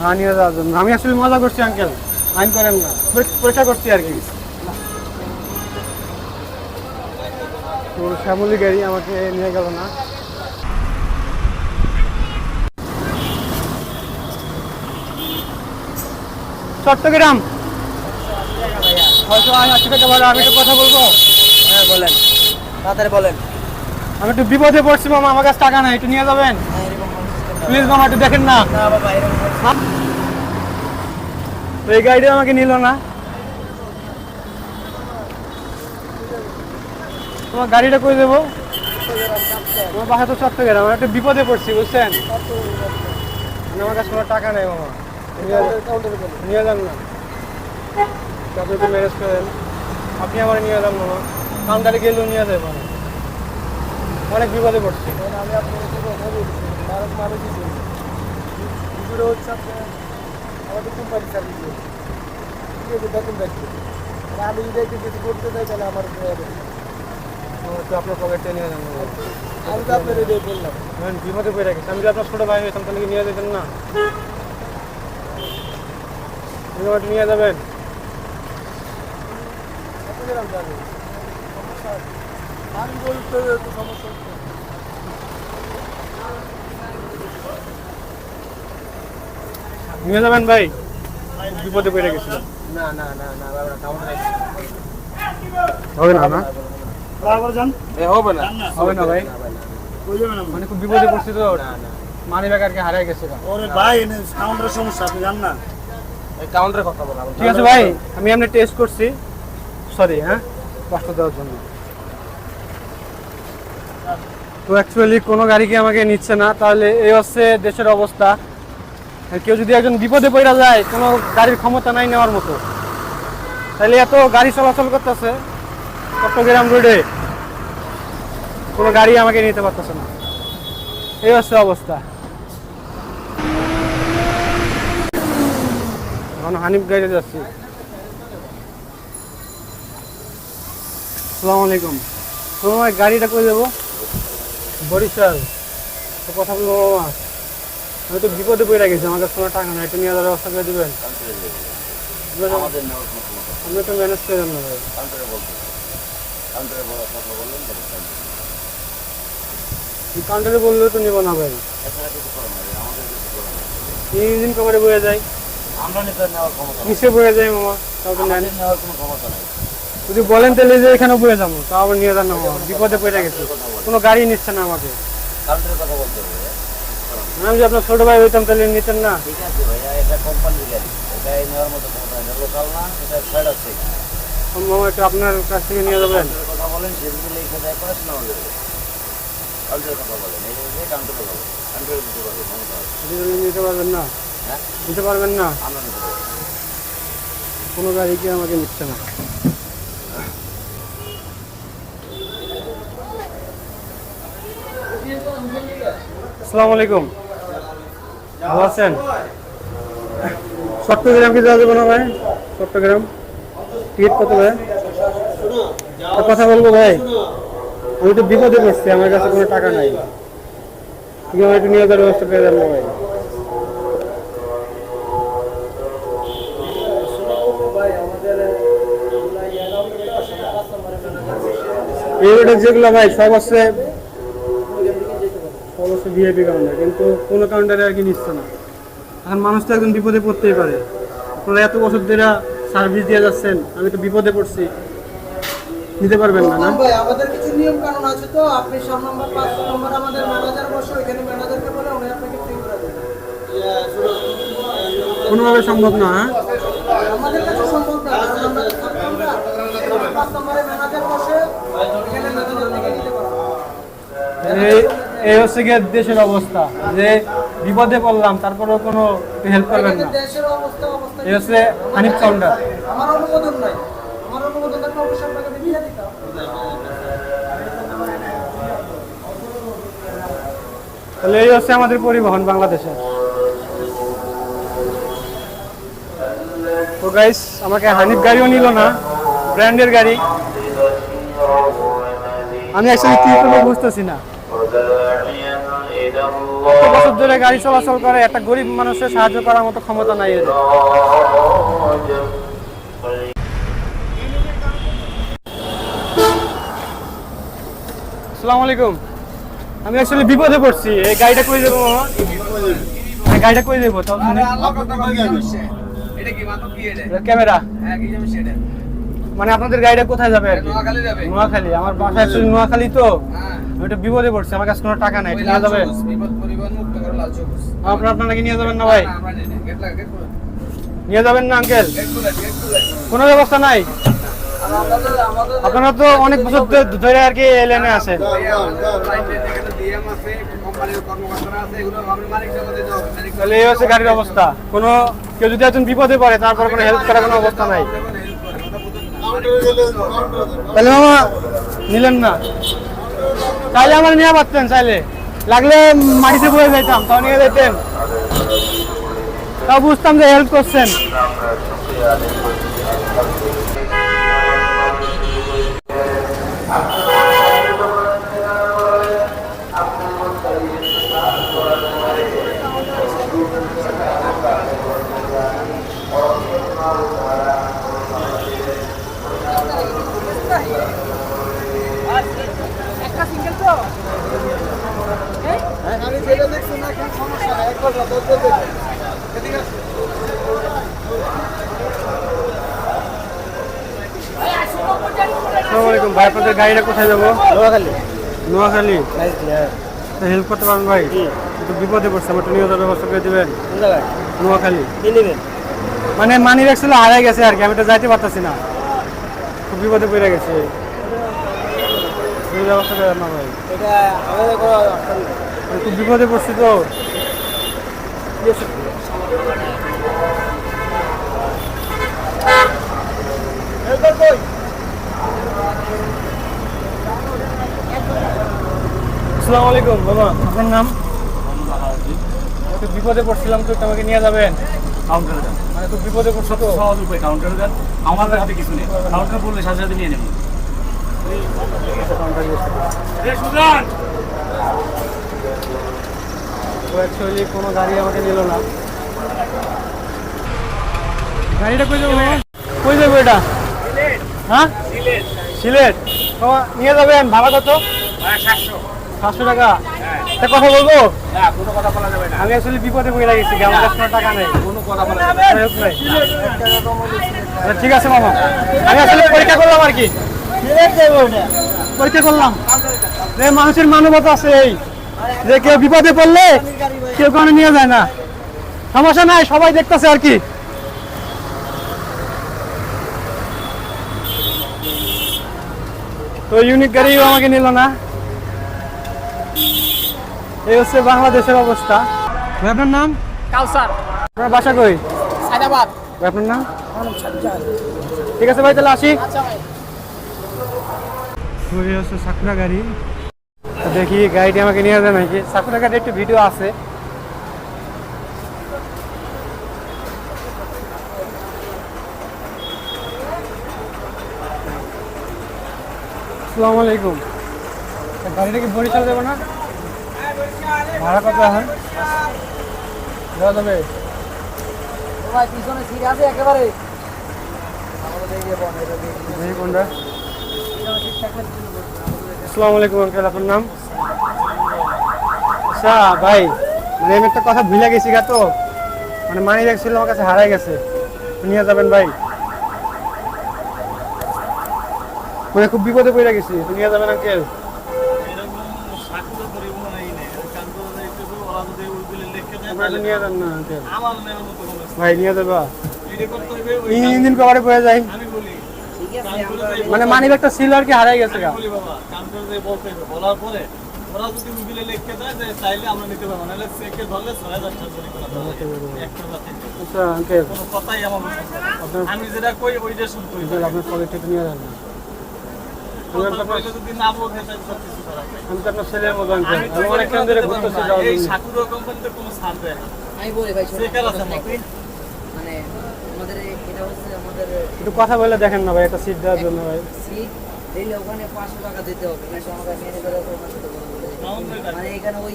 না নিয়ে যাওয়ার জন্য। আমি আসলে মজা করছি আঙ্কেল, আইন করেন না, পরীক্ষা করছি আর কি। তো শ্যামলী গাড়ি আমাকে নিয়ে গেল না। চট্টগ্রাম 680 টাকা ভাড়া। আমি একটু কথা বলবো? হ্যাঁ বলেন, তাড়াতাড়ি বলেন। আমি একটু বিপদে পড়ছি মামা, আমার কাছে টাকা নাই, একটু নিয়ে যাবেন প্লিজ মামা, একটু দেখেন না। না বাবা, এরকম তো এই গাড়িটা আমাকে নিল না। তোমার গাড়িটা করে দেবো? তোমার বাসা তো চট্টগ্রাম, আমি একটু বিপদে পড়ছি বুঝছেন, মানে আমার কাছে কোনো টাকা নেই মামা, নিয়ে যান না। আপনি একটু ম্যানেজ করেন, আপনি আমার নিয়ে যান মামা, কাউন্টারে গেলেও নিয়ে যাবেন, অনেক বিপদে পড়ছি। আমি আপনাকে কথা বলছি, মানুষ ভিডিওটা হচ্ছে আপনার আমাদের কোম্পানি সার্ভিস, ঠিক আছে, বেতন দেখবে। আমি যদি একটু কিছু করতে চাই তাহলে আমার তো আপনার পকেটে নিয়ে যান মামা। আমি তো আপনার এটাই বললাম। আমি বিপদে পড়ে গেছি, আমি যদি আপনার ছোটো ভাই হইতাম তাহলে কি নিয়ে যেতেন না? আপনি আমাকে নিয়ে যাবেন? আমি বলতে সমস্যা হচ্ছে। নিয়ে যাবেন ভাই, বিপদে পড়ে গেছিলাম। না না না না বাবা, কাউন্টারে হবে না? না হবে না, হবে না ভাই, মানে খুব বিপদে পড়ছি তো, মানি ব্যাগ আর কি হারিয়ে গেছে। ওরে ভাই, কাউন্টারের সমস্যা, আপনি জান না? এই কাউন্টারে কথা বলা। ঠিক আছে ভাই, আমি এমনি টেস্ট করছি, সরি হ্যাঁ কষ্ট দেওয়ার জন্য। তো অ্যাকচুয়ালি কোনো গাড়িকে আমাকে নিচ্ছে না, তাহলে এই হচ্ছে দেশের অবস্থা। আর কেউ যদি একজন বিপদে পড়ে যায়, কোনো গাড়ির ক্ষমতা নাই নেওয়ার মতো, তাহলে এত গাড়ি চলাচল করতেছে চট্টগ্রাম রোডে, কোনো গাড়ি আমাকে নিতে পারতেছে না, এই হচ্ছে অবস্থা। এখন হানিফ গাড়ি যাচ্ছি। আসসালামু আলাইকুম। তোমার গাড়িটা করে দেবো বরিশাল। তো কথা বলবো মামা, আমি তো বিপদে পড়ে গেছি, আমার কাছে কোনো টাকা নাই, একটু নিয়ে যাওয়ার ব্যবস্থা করে দেবেন। আপনি তো ম্যানেজ করে দেন না ভাই। কাউন্টারে বললেও তো নেবো না ভাই, ইঞ্জিন কভারে বয়ে যায়, নিচে বয়ে যায় মামা, তাও তো নেন। যদি বলেন তাহলে যে এখানে বয়ে যাবো, তাও আবার নিয়ে যান না মামা, বিপদে পড়ে গেছে, কোনো গাড়ি নিচ্ছে না আমাকে। আমি যে আপনার ছোট ভাই হইতাম তাহলে নিতেন না। ঠিক আছে ভাইয়া, এটা কোম্পানির গাড়ি, এটা এই নেওয়ার মতো ক্ষমতা নেই, লোকাল না, এটা সাইড আছে। মামা একটু আপনার কাছ থেকে নিয়ে যাবেন। কথা বলেন, সেগুলো লিখে দেয় করে শোনা হলে কাউন্টারের কথা বলেন, এই যে কাউন্টারে বলেন, কাউন্টারে দিতে পারবে ক্ষমতা আছে। নিতে পারবেন না? হ্যাঁ, নিতে পারবেন না? আমরা নিতে পারবো। কোনো গাড়ি কি আমাকে নিচ্ছে না। আসসালামু আলাইকুম, ভালো আছেন? চট্টগ্রাম কি যাওয়া যাবে না ভাই? চট্টগ্রাম টিকিট কত ভাই? কথা বলবো ভাই, আমি তো বিপদে পড়ছি, আমার কাছে কোনো টাকা নাই, তুমি আমার একটু নিয়ে যাওয়ার ব্যবস্থা করে দেন না ভাই। এই রোডের যেগুলো ভাই সব আছে ভিআইপি কাউন্টার, কিন্তু কোনো কাউন্টারে আর কি নিচ্ছে না। এখন মানুষ তো একজন বিপদে পড়তেই পারে, আপনারা এত বছর ধরে সার্ভিস দিয়ে যাচ্ছেন, আমি তো বিপদে পড়ছি, নিতে পারবেন না? না ভাই, আমাদের কিছু নিয়ম কানুন আছে, তো আপনি 7 নম্বর 5 নম্বর আমাদের ম্যানেজার বসে, ওইখানে ম্যানেজারকে বলে উনি আপনাকে ফ্রি করে দেবেন। কোনোভাবে সম্ভব না। হ্যাঁ, আমাদের কাছে সম্ভব না, কারণ আমরা 5 নম্বরের ম্যানেজার বসে, ওইখানে ম্যানেজার থেকে নিতে পারবো। এই হচ্ছে গিয়ে দেশের অবস্থা, যে বিপদে পড়লাম তারপরেও কোনো হেল্প করবেন না। দেশের অবস্থা এই হচ্ছে হানিফ কাউন্টার। আমার অনুমোদন নাই, আমার অনুমোদন থাকলে অবশ্যই আপনাকে দিয়ে দিতাম। তাহলে এই হচ্ছে আমাদের পরিবহন বাংলাদেশে। তো গাইস, আমাকে হানিফ গাড়িও নিল না, ব্র্যান্ডের গাড়ি। আমি অ্যাকচুয়ালি কি করবো বুঝতেছি না। কত বছর ধরে গাড়ি চলাচল করে, একটা গরিব মানুষের সাহায্য করার মতো ক্ষমতা নাই এদের। আসসালামু আলাইকুম, আমি অ্যাকচুয়ালি বিপদে পড়ছি, এই গাড়িটা করে দেবো মামা, এই গাড়িটা করে দেবো। তাও ক্যামেরা মানে আপনাদের গাড়িটা কোথায় যাবে আর কি? নোয়াখালী। আমার বাসা অ্যাকচুয়ালি নোয়াখালী, তো আমি একটু বিপদে পড়ছি, আমার কাছে কোনো টাকা নাই, নিয়ে যাবেন? আপনারা কি নিয়ে যাবেন না ভাই? নিয়ে যাবেন না আঙ্কেল? কোনো ব্যবস্থা নাই? আপনারা তো অনেক বছর ধরে আর কি এই লাইনে আছেন। তাহলে এই হচ্ছে গাড়ির অবস্থা, কোনো কেউ যদি একজন বিপদে পড়ে তারপর কোনো হেল্প করার কোনো অবস্থা নাই। তাহলে মামা নিলেন না? তাহলে আমার নিয়ে পারতেন, চাইলে লাগলে মাটিতে বয়ে যাইতাম, তাও নিয়ে যেতেন, তাও বুঝতাম যে হেল্প করছেন। আমি যেটা দেখছি না, কোনো সমস্যা নাই, একবার না, দরজা দেখে ঠিক আছে। আসসালামু আলাইকুম ভাই, আপনাদের গাড়িটা কোথায় যাবো? নোয়াখালী। নোয়াখালী হেল্প করতে পারেন ভাই? একটু বিপদে পড়ছে, আমার একটু নিয়ে যাওয়ার ব্যবস্থা করে দেবেন। নোয়াখালী কি নেবেন? মানে মানি ব্যাগ ছিল, হারাই গেছে আর কি, আমি তো যাইতে পারতেছি না, খুব বিপদে পড়ে গেছে, ব্যবস্থা করে না ভাই? আমি খুব বিপদে পড়ছি তো। আসসালামু আলাইকুম বাবা, আপনার নাম? একটু বিপদে পড়ছিলাম তো, একটু আমাকে নিয়ে যাবেন? কাউন্টারে যান, মানে খুব বিপদে পড়ছো তো। সহজ উপায়, কাউন্টারে যান, আমার হাতে কিছু নেই, কাউন্টারে বললে সাথে সাথে নিয়ে নেবেন। তো অ্যাকচুয়ালি কোনো গাড়ি আমাকে নিল না। গাড়িটা কই যাবো? কই যাবো এটা? হ্যাঁ সিলেট। বাবা নিয়ে যাবেন, ভাড়া কত? 700 টাকা। একটা কথা বলবো, আমি আসলে বিপদে পড়ে গেছি, আমার কাছে কোনো টাকা নেই। আচ্ছা, ঠিক আছে মামা, আমি আসলে পরীক্ষা করলাম আর কি, পরীক্ষা করলাম যে মানুষের মানবতা আছে, এই যে কেউ বিপদে পড়লে কেউ কারণে নিয়ে যায় না, সমস্যা নাই, সবাই দেখতেছে আর কি। তো ইউনিক গাড়িও আমাকে নিল না। এই হচ্ছে বাংলাদেশের অবস্থা। ভাই আপনার নাম? কাউসার, আপনার বাসা কই? সায়দাবাদ। ভাই আপনার নাম? ঠিক আছে ভাই, তাহলে আসি। আচ্ছা ভাই। এই হচ্ছে সাকুরা গাড়ি। তো দেখি গাড়িটি আমাকে নিয়ে যাবে নাকি। সাকুরা গাড়ির একটু ভিডিও আছে। আসসালামু আলাইকুম। গাড়িটা কি বরিশাল যাবে না? ভাড়া কত এখন? দেওয়া যাবে? ভাই পিছনে সিট আছে একেবারে। দেখি কোনটা। আসসালামু আলাইকুম আঙ্কেল, আপনার নাম? আচ্ছা ভাই, মানে আমি একটা কথা ভুলে গেছি গা, তো মানে মানি ব্যাগ ছিল আমার কাছে, হারাই গেছে, নিয়ে যাবেন ভাই? মানে খুব বিপদে পড়ে গেছি, নিয়ে যাবেন আঙ্কেল? আপনারা নিয়ে যান না আঙ্কেল, ভাই নিয়ে যাবা? ইঞ্জিন কভারে পড়ে যায়, মানে মানি ব্যাগটা ছিল আর কি, হারাই গেছে গা। বলার পরে ওরা যদি উকিলে লিখে দেয় যে চাইলে আমরা নিতে পারবো, নাহলে চেকে ধরলে 6000 টাকা করে করা হবে একটা রাতে। আচ্ছা আঙ্কেল, কোনো কথাই আমার আমি যেটা কই ওইটা শুনতে হইবে। আপনার পকেট থেকে নিয়ে যান না। যদি না বলতে চাই সব কিছু করা যায়। আমি তো আপনার ছেলের মতো আঙ্কেল, আমি অনেকক্ষণ ধরে ঘুরতেছি যাওয়ার এই জন্য। সাকুরা কোম্পানিতে কোনো ছাড় দেয় না। আমি বলি ভাই, শোনো, চেকার আছে আমাদের। মানে আমাদের এটা হচ্ছে আমাদের একটু কথা বলে দেখেন না ভাই, একটা সিট দেওয়ার জন্য ভাই। সিট দিলে ওখানে 500 টাকা দিতে হবে, কিন্তু আমাদের ম্যানেজারের ওখানে সাথে কথা বলে দিই। মানে এখানে ওই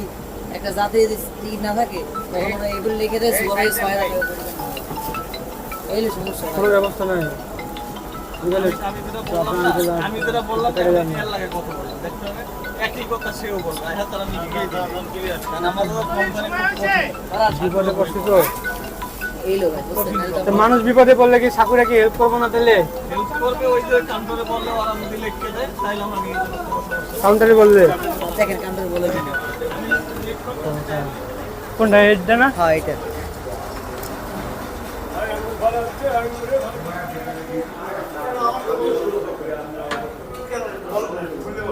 একটা জাতি যদি টিকিট না থাকে তখন ওরা এগুলো লিখে দেয়, সুবাই 6000 টাকা করে দেয়। এই হলো সমস্যা। কোনো ব্যবস্থা নাই। আমি যেটা বললাম এর লাগে কথা বললাম, দেখতে হবে একই কথা সেও বলবে, হ্যাঁ তারা লিখে দিয়ে কারণ আমাদের কোম্পানি বিপদে পড়ছি তো। এই লো ভাই, বুঝছেন না? তো মানুষ বিপদে পড়লে কি সাকুরা কি হেল্প করবো না তাহলে? হেল্প করবে, ওই যে কাউন্টারে বললে ওরা যদি লিখে দেয় তাহলে আমরা নিয়ে যাবো, কোনো সমস্যা নেই। কাউন্টারে বললে দেখেন কাউন্টার বলে দিন। কোনটা, এটা না? হ্যাঁ এটা।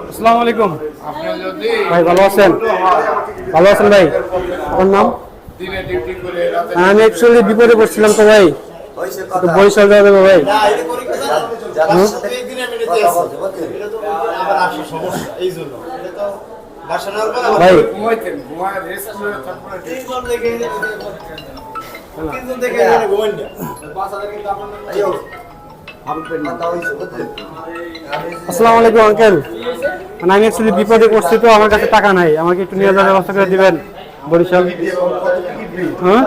আসসালামু আলাইকুম ভাই, ভালো আছেন? ভালো আছেন ভাই, আপনার নাম? আমি অ্যাকচুয়ালি বিপদে পড়ছিলাম তো ভাই, একটু বরিশাল যাওয়া যাবে ভাই? ভাই আসসালামু আলাইকুম আঙ্কেল, মানে আমি অ্যাকচুয়ালি বিপদে পড়ছি তো, আমার কাছে টাকা নাই, আমাকে একটু নিয়ে যাওয়ার ব্যবস্থা করে দিবেন বরিশাল? হ্যাঁ,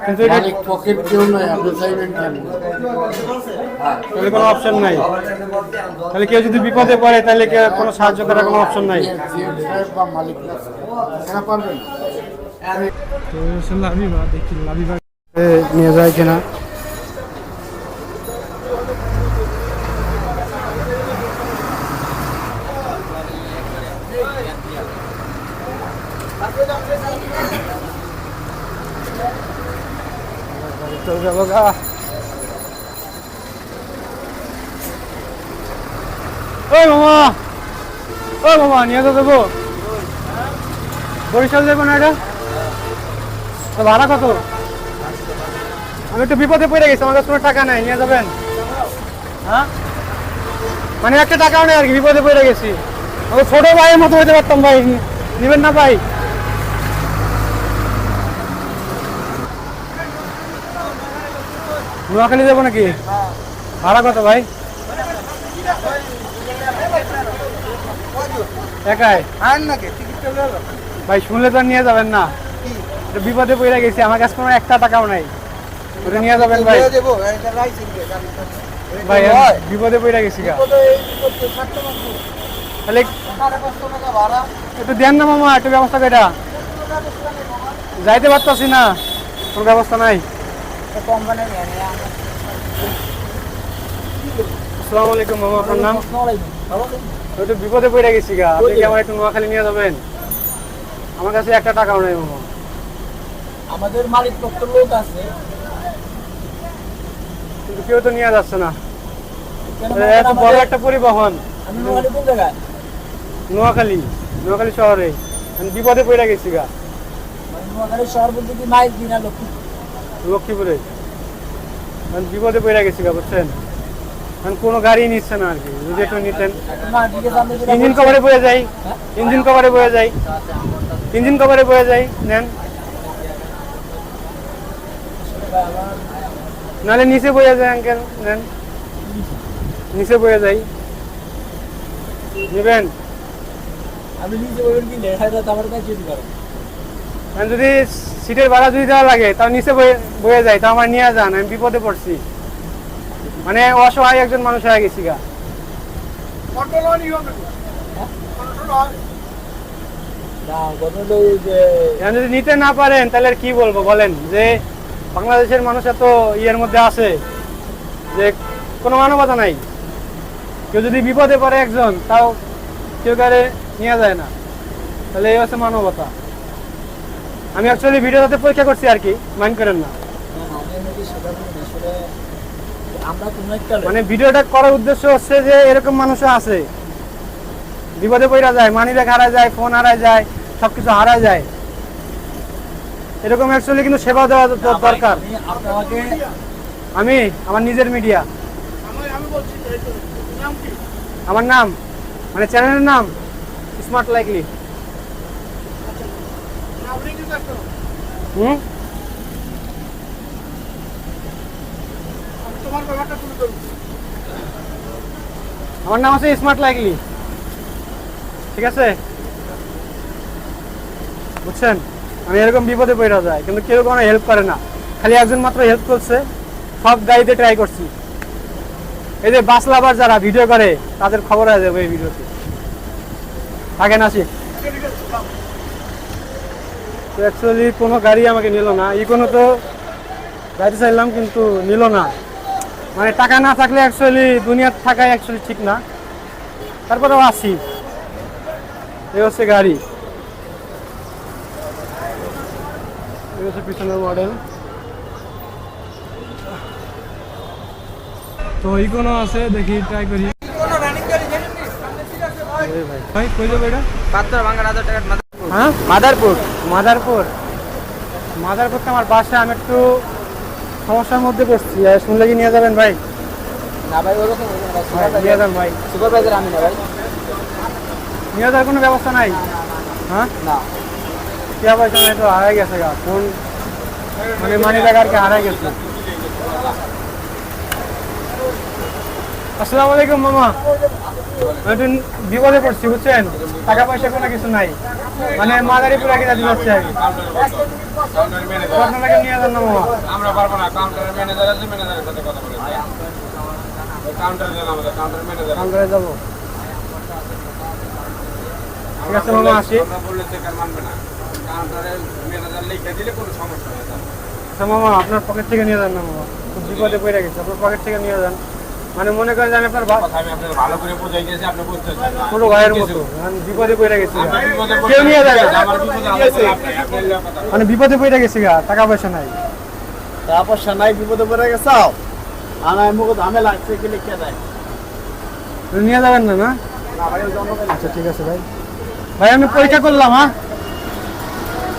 কিন্তু এটা পকেট কেউ নয়, আপনি চাইবেন কেন? তাহলে কোনো অপশন নাই? তাহলে কেউ যদি বিপদে পড়ে তাহলে কোনো সাহায্য করার কোনো অপশন নাই? বা মালিক এরা পারবেন? নিয়ে যায় কিনা। চল যাবো গা। ওই মামা, ওই মামা, নিয়ে তো দেবো? বরিশাল যাবো না এটা? তো ভাড়া কত? আমি একটু বিপদে পড়ে গেছি, আমার কাছে কোনো টাকা নাই, নিয়ে যাবেন? হ্যাঁ, মানে একটা টাকাও নেই আর কি, বিপদে পড়ে গেছি। আমি ছোট ভাইয়ের মতো হতে পারতাম ভাই, নেবেন না ভাই? নোয়াখালী যাবো নাকি? ভাড়া কত ভাই? একাই ভাই? শুনলে তো আর নিয়ে যাবেন না, এটা বিপদে পড়ে গেছি, আমার কাছে কোনো একটা টাকাও নাই, ওটা নিয়ে যাবেন ভাই? ভাই বিপদে পড়ে গেছি গা, তাহলে একটু দেন না মামা, একটু ব্যবস্থা করে। যাইতে পারতাছি না, কোনো ব্যবস্থা নাই। আসসালামু আলাইকুম মামা, আপনার নাম? একটু বিপদে পড়ে গেছি গা, আপনি কি আমার একটু নোয়াখালী নিয়ে যাবেন? আমার কাছে একটা টাকাও নাই মামা। আমাদের মালিক পক্ষের লোক আছে, কিন্তু কেউ তো নিয়ে যাচ্ছে না, কেন এত বড় একটা পরিবহন। আমি নোয়াখালী কোন জায়গায়? নোয়াখালী, নোয়াখালী শহরে আমি বিপদে পড়ে গেছি গা। নোয়াখালী শহর বলতে কি মাইক দিনা লক্ষ্মী? লক্ষ্মীপুরে আমি বিপদে পড়ে গেছি গা, বুঝছেন? আমি কোনো গাড়ি নিচ্ছে না আর কি, যদি একটু নিতেন। না ঠিক আছে, আপনি যেটা ইঞ্জিন বলছেন- কভারে বয়ে যাই, ইঞ্জিন কভারে বয়ে যাই, ইঞ্জিন কভারে বয়ে যাই, নেন। নাহলে নিচে বয়ে যায় আঙ্কেল, নেন, নিচে বয়ে যাই, নেবেন? আমি নিজে বলবেন কি লেখাটা তো আমার কাছে দিতে পারেন। আমি যদি সিটের ভাড়া যদি দেওয়া লাগে তাও নিচে বয়ে যায়, তাও আমার নিয়ে যান, আমি বিপদে পড়ছি, মানে অসহায় একজন মানুষ হয়ে গেছি গা। না কথা হলো এই যে এখন যদি নিতে না পারেন তাহলে আর কি বলবো বলেন, যে বাংলাদেশের মানুষ এত ইয়ের মধ্যে আছে যে কোনো মানবতা নাই, কেউ যদি বিপদে পড়ে একজন তাও কেউ কারে নিয়ে যায় না, তাহলে এই হচ্ছে মানবতা। আমি অ্যাকচুয়ালি ভিডিওতে পরীক্ষা করছি আর কি, মাইন্ড করেন না। আমি নাকি সেটা বলি না, আসলে আমরা কোনো একটা মানে ভিডিওটা করার উদ্দেশ্য হচ্ছে যে এরকম মানুষও আছে, বিপদে পড়া যায়, মানি ব্যাগ হারা যায়, ফোন হারা যায়, সবকিছু হারা যায়, এরকম অ্যাকচুয়ালি কিন্তু সেবা দেওয়া দরকার। আপনাকে আমি আমার নিজের মিডিয়া, আমার নাম মানে চ্যানেলের নাম স্মার্ট লাইকলি। হুম, আমার নাম আছে স্মার্ট লাইকলি, ঠিক আছে? বুঝছেন, আমি এরকম বিপদে পড়া যায় কিন্তু কেউ কোনো হেল্প করে না, খালি একজন মাত্র হেল্প করছে, সব গাড়িতে ট্রাই করছি। এই যে বাস লাভার যারা ভিডিও করে তাদের খবর হয়ে যাবে এই ভিডিওতে, থাকেন আসি। তো অ্যাকচুয়ালি কোনো গাড়ি আমাকে নিল না, ইকোনো তো গাড়ি চাইলাম কিন্তু নিল না, মানে টাকা না থাকলে অ্যাকচুয়ালি দুনিয়ার থাকাই অ্যাকচুয়ালি ঠিক না, তারপরেও আসি। এই হচ্ছে গাড়ি, এই হচ্ছে পিছনের মডেল। তো ইকোনো আছে, দেখি ট্রাই করি। ভাই কই যাবে এটা? হ্যাঁ মাদারপুর, মাদারপুর, মাদারপুর তো আমার বাসা, আমি একটু সমস্যার মধ্যে পড়ছি, শুনলে কি নিয়ে যাবেন ভাই? না ভাই ওরকম ভাই, নিয়ে যান ভাই, সুপারভাইজার আমি না ভাই। নিয়ে যাওয়ার কোনো ব্যবস্থা নাই? হ্যাঁ না কি পয়সা নাই তো হারাই গেছে গা, ফোন মানে মানি ব্যাগ আর কি হারাই গেছে। আসসালামু আলাইকুম মামা, আমি একটু বিপদে পড়ছি বুঝছেন, টাকা পয়সা কোনো কিছু নাই, মানে মাদারীপুর আগে যাতে যাচ্ছে আর কি, আপনাকে নিয়ে যান না মামা। আমরা পারবো না, কাউন্টারের ম্যানেজার আছে, ম্যানেজারের সাথে কথা বলে কাউন্টারে যান, আমাদের কাউন্টারের ম্যানেজার। কাউন্টারে যাবো, ঠিক আছে মামা আসি। আমরা বললে চেকার মানবে না, কাউন্টারের ম্যানেজার লিখে দিলে কোনো সমস্যা নেই। আচ্ছা মামা আপনার পকেট থেকে নিয়ে যান না মামা, খুব বিপদে পড়ে গেছে, আপনার পকেট থেকে নিয়ে যান, মানে মনে করেন যে আমি আপনার কথা আমি আপনাকে ভালো করে বোঝাই গেছি, আপনি বুঝতেছেন না। পুরো ভাইয়ের মতো, আমি বিপদে পড়ে গেছি গা। আপনি বিপদে পড়লে- কেউ নিয়ে যায় না, আমার বিপদে আল্লাহ করে আপনি এলে কথা। মানে বিপদে পড়ে গেছি গা, টাকা পয়সা নাই। তারপর সানাই বিপদে পড়ে গেছ, আনাই মুখ ঝামেলা লাগছে কি লিখে দেয়। নিয়ে যাবেন না? না আচ্ছা ঠিক আছে ভাই, ভাই আমি পরীক্ষা করলাম, হ্যাঁ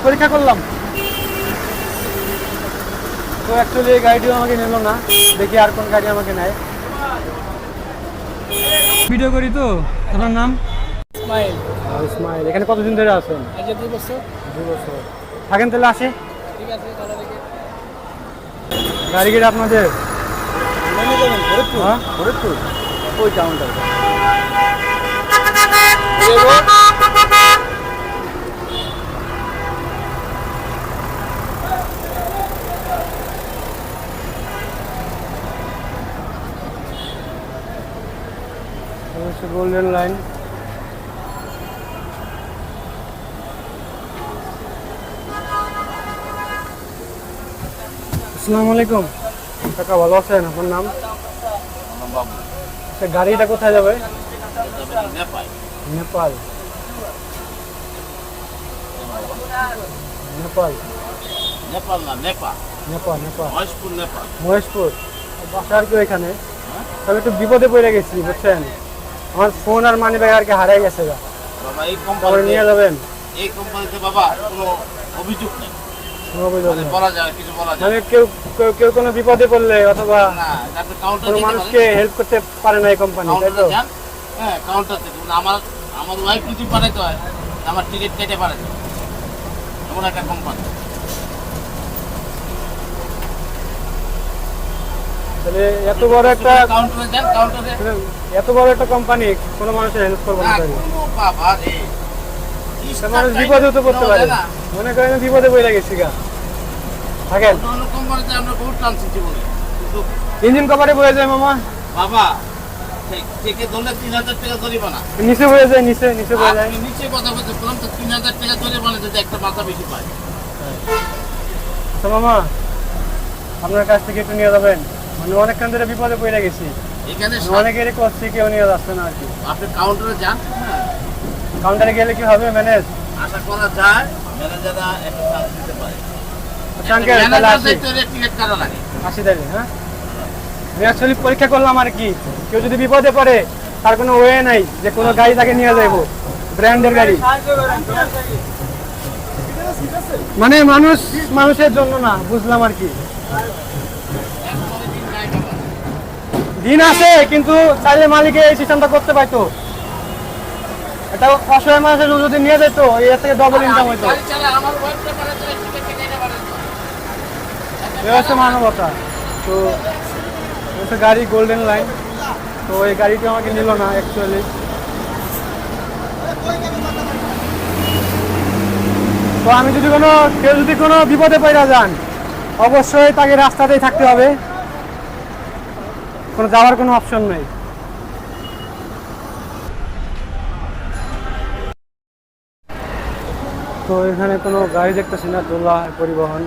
পরীক্ষা করলাম। তো অ্যাকচুয়ালি এই গাড়িটিও আমাকে নিল না, দেখি আর কোন গাড়ি আমাকে নেয়। ভিডিও করি তো, আপনার নাম? ইসমাইল। ইসমাইল, এখানে কতদিন ধরে আছেন? এই যে 2 বছর। 2 বছর থাকেন, তাহলে আসি। ঠিক আছে তাহলে দেখি। গাড়ি আপনাদের হ্যাঁ ফরিদপুর ওই কাউন্টার গোল্ডেন লাইন। আসসালামু আলাইকুম কাকা, ভালো আছেন? আপনার নাম? আচ্ছা, গাড়িটা কোথায় যাবে? নেপাল নেপাল। নেপাল নেপাল না নেপাল নেপাল নেপাল মহেশপুর নেপাল মহেশপুর। বাসা আর কি ওইখানে। তবে একটু বিপদে পড়ে গেছি বুঝছেন, আমার ফোন আর মানি ব্যাগ আর কি হারিয়ে গেছে গা। বাবা এই তারপরে কোম্পানিতে নিয়ে যাবেন? এই কোম্পানিতে বাবা কোনো অভিযোগ নেই, কোনো অভিযোগ মানে নেই। বলা যায় কিছু বলা যায় মানে কেউ কেউ কেউ কোনো বিপদে পড়লে অথবা না, আপনি কাউন্টার কোনো দিতে মানুষকে পারেন, হেল্প করতে পারে না এই কোম্পানি, তাই তো? কাউন্টারে যান, হ্যাঁ কাউন্টার থেকে আমার আমার ওয়াইফ যদি পাঠাইতে হয় আমার টিকিট কেটে পাঠাতে হয়। এমন একটা কোম্পানি। তাহলে এত বড় একটা কাউন্টারে যান, কাউন্টারে এত বড় একটা কোম্পানি কোনো মানুষের হেল্প করবো না না তাহলে? কোনো বাবা রে তা মানুষ বিপদেও তো পড়তে পারে। মনে করেন বিপদে পড়ে গেছি গা, থাকেন। অন্য কোম্পানিতে আমরা বহুত টানছি জীবনে, কিন্তু ইঞ্জিন কভারে পড়ে যায় মামা, বাবা থেকে ধরলে 3,000 টাকা জরিমানা। নিচে পড়ে যায়, নিচে নিচে পড়ে যায়। আপনি নিচে কথা বলতে বললাম তো 3,000 টাকা জরিমানা যদি একটা মাথা বেশি পায়। তো মামা আপনার কাছ থেকে একটু নিয়ে যাবেন, মানে অনেকক্ষণ ধরে বিপদে পড়ে গেছি, এখানে অনেকেরই করছি, কেউ নিয়ে যাচ্ছে না আর কি। আপনি কাউন্টারে যান, হ্যাঁ, কাউন্টারে গেলে কি হবে ম্যানেজ? আশা করা যায় ম্যানেজাররা একটা চান্স দিতে পারে। আচ্ছা আঙ্কেল, তাহলে ম্যানেজার আসি, দায়িত্ব হলে টিকিট কাটা লাগে। আসি তাহলে। হ্যাঁ, আমি অ্যাকচুয়ালি পরীক্ষা করলাম আর কি, কেউ যদি বিপদে পড়ে তার কোনো ওয়ে নাই যে কোনো গাড়ি তাকে নিয়ে যাবো, ব্র্যান্ডের গাড়ি। মানে মানুষ মানুষের জন্য না, বুঝলাম আর কি। দিন আছে কিন্তু চাইলে মালিকে এই সিস্টেমটা করতে পারতো। এটা অসহায় মানুষের যদি নিয়ে যেত এর থেকে ডবল ইনকাম হইতো। গাড়ি চালা আমার ওয়াইফকে পাঠাতে হলে টিকিট কেটে পাঠাতে হয়। এ হচ্ছে মানবতা। তো হচ্ছে গাড়ি গোল্ডেন লাইন, তো এই গাড়িটা আমাকে নিল না অ্যাকচুয়ালি। তো আমি যদি কেউ যদি কোনো বিপদে পড়ে যান, অবশ্যই তাকে রাস্তাতেই থাকতে হবে, কোনো যাওয়ার কোনো অপশন নেই। তো এখানে কোনো গাড়ি দেখতেছি না, দোলা পরিবহন।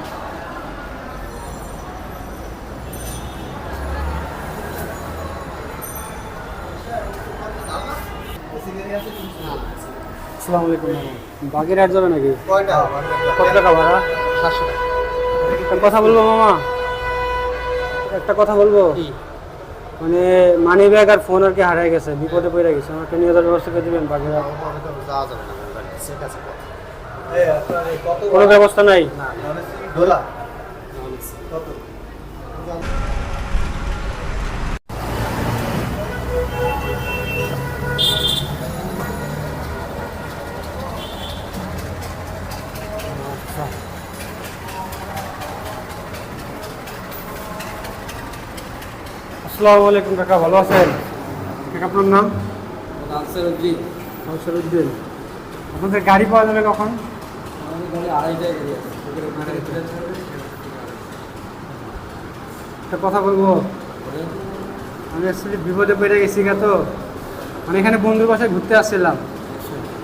আসসালামু আলাইকুম মামা, বাগেরহাট যাবে নাকি? কত টাকা ভাড়া? 700 টাকা। একটা কথা বলবো মামা, একটা কথা বলবো। মানে মানি ব্যাগ আর ফোন আর কি হারিয়ে গেছে, বিপদে পড়ে গেছে, আমাকে নিয়ে যাওয়ার ব্যবস্থা করে দিবেন বাগেরহাট? কোনো ব্যবস্থা নাই? আসসালামু আলাইকুম কাকা, ভালো আছেন? কাকা আপনার নাম? আনসারউদ্দিন। আনসারউদ্দিন। আপনাদের গাড়ি পাওয়া যাবে কখন? আমাদের গাড়ি 2:30টায় গাড়ি আছে। একটা কথা বলবো, আমি অ্যাকচুয়ালি বিপদে পড়ে গেছি গা। তো মানে এখানে বন্ধুর বাসায় ঘুরতে আসছিলাম,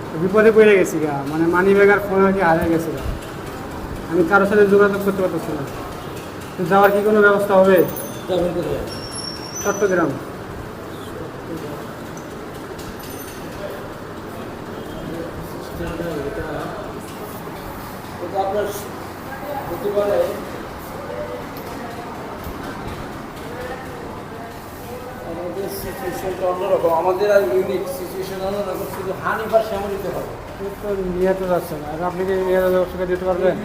তো বিপদে পড়ে গেছি গা, মানে মানি ব্যাগ আর ফোন আর কি হারিয়ে গেছে গা। আমি কারোর সাথে যোগাযোগ করতে পারতেছিলাম। তো যাওয়ার কি কোনো ব্যবস্থা হবে? যাবেন কোথায়? চট্টগ্রাম। আপনার হতে পারে আমাদের সিচুয়েশনটা অন্যরকম, আমাদের আর ইউনিক সিচুয়েশন অন্যরকম, শুধু হানি বা শ্যামল নিতে হবে। তো নিয়ে তো যাচ্ছেন, আর আপনি কি নিয়ে যাওয়ার ব্যবস্থা দিতে পারবেন?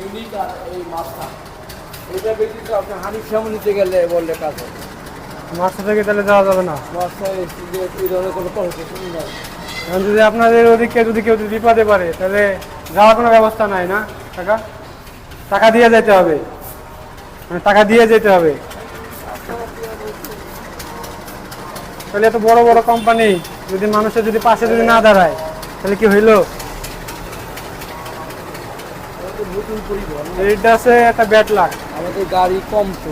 ইউনিক আর এই মাছটা এটা ব্যতীত আপনি হানি শ্যামল নিতে গেলে বললে কাজ হবে। মাছটা থেকে তাহলে যাওয়া যাবে না? মাছটা এই ধরনের কোনো প্রসেসিং নেই। এখন যদি আপনাদের ওদিকে যদি কেউ যদি বিপদে পারে তাহলে যাওয়ার কোনো ব্যবস্থা নাই না কাকা? টাকা দিয়ে যেতে হবে, মানে টাকা দিয়ে যেতে হবে। তাহলে এত বড় বড় কোম্পানি যদি মানুষের যদি পাশে যদি না দাঁড়ায় তাহলে কি হইলো? এইটা আছে একটা ব্যাড লাক। আমাদের গাড়ি কম তো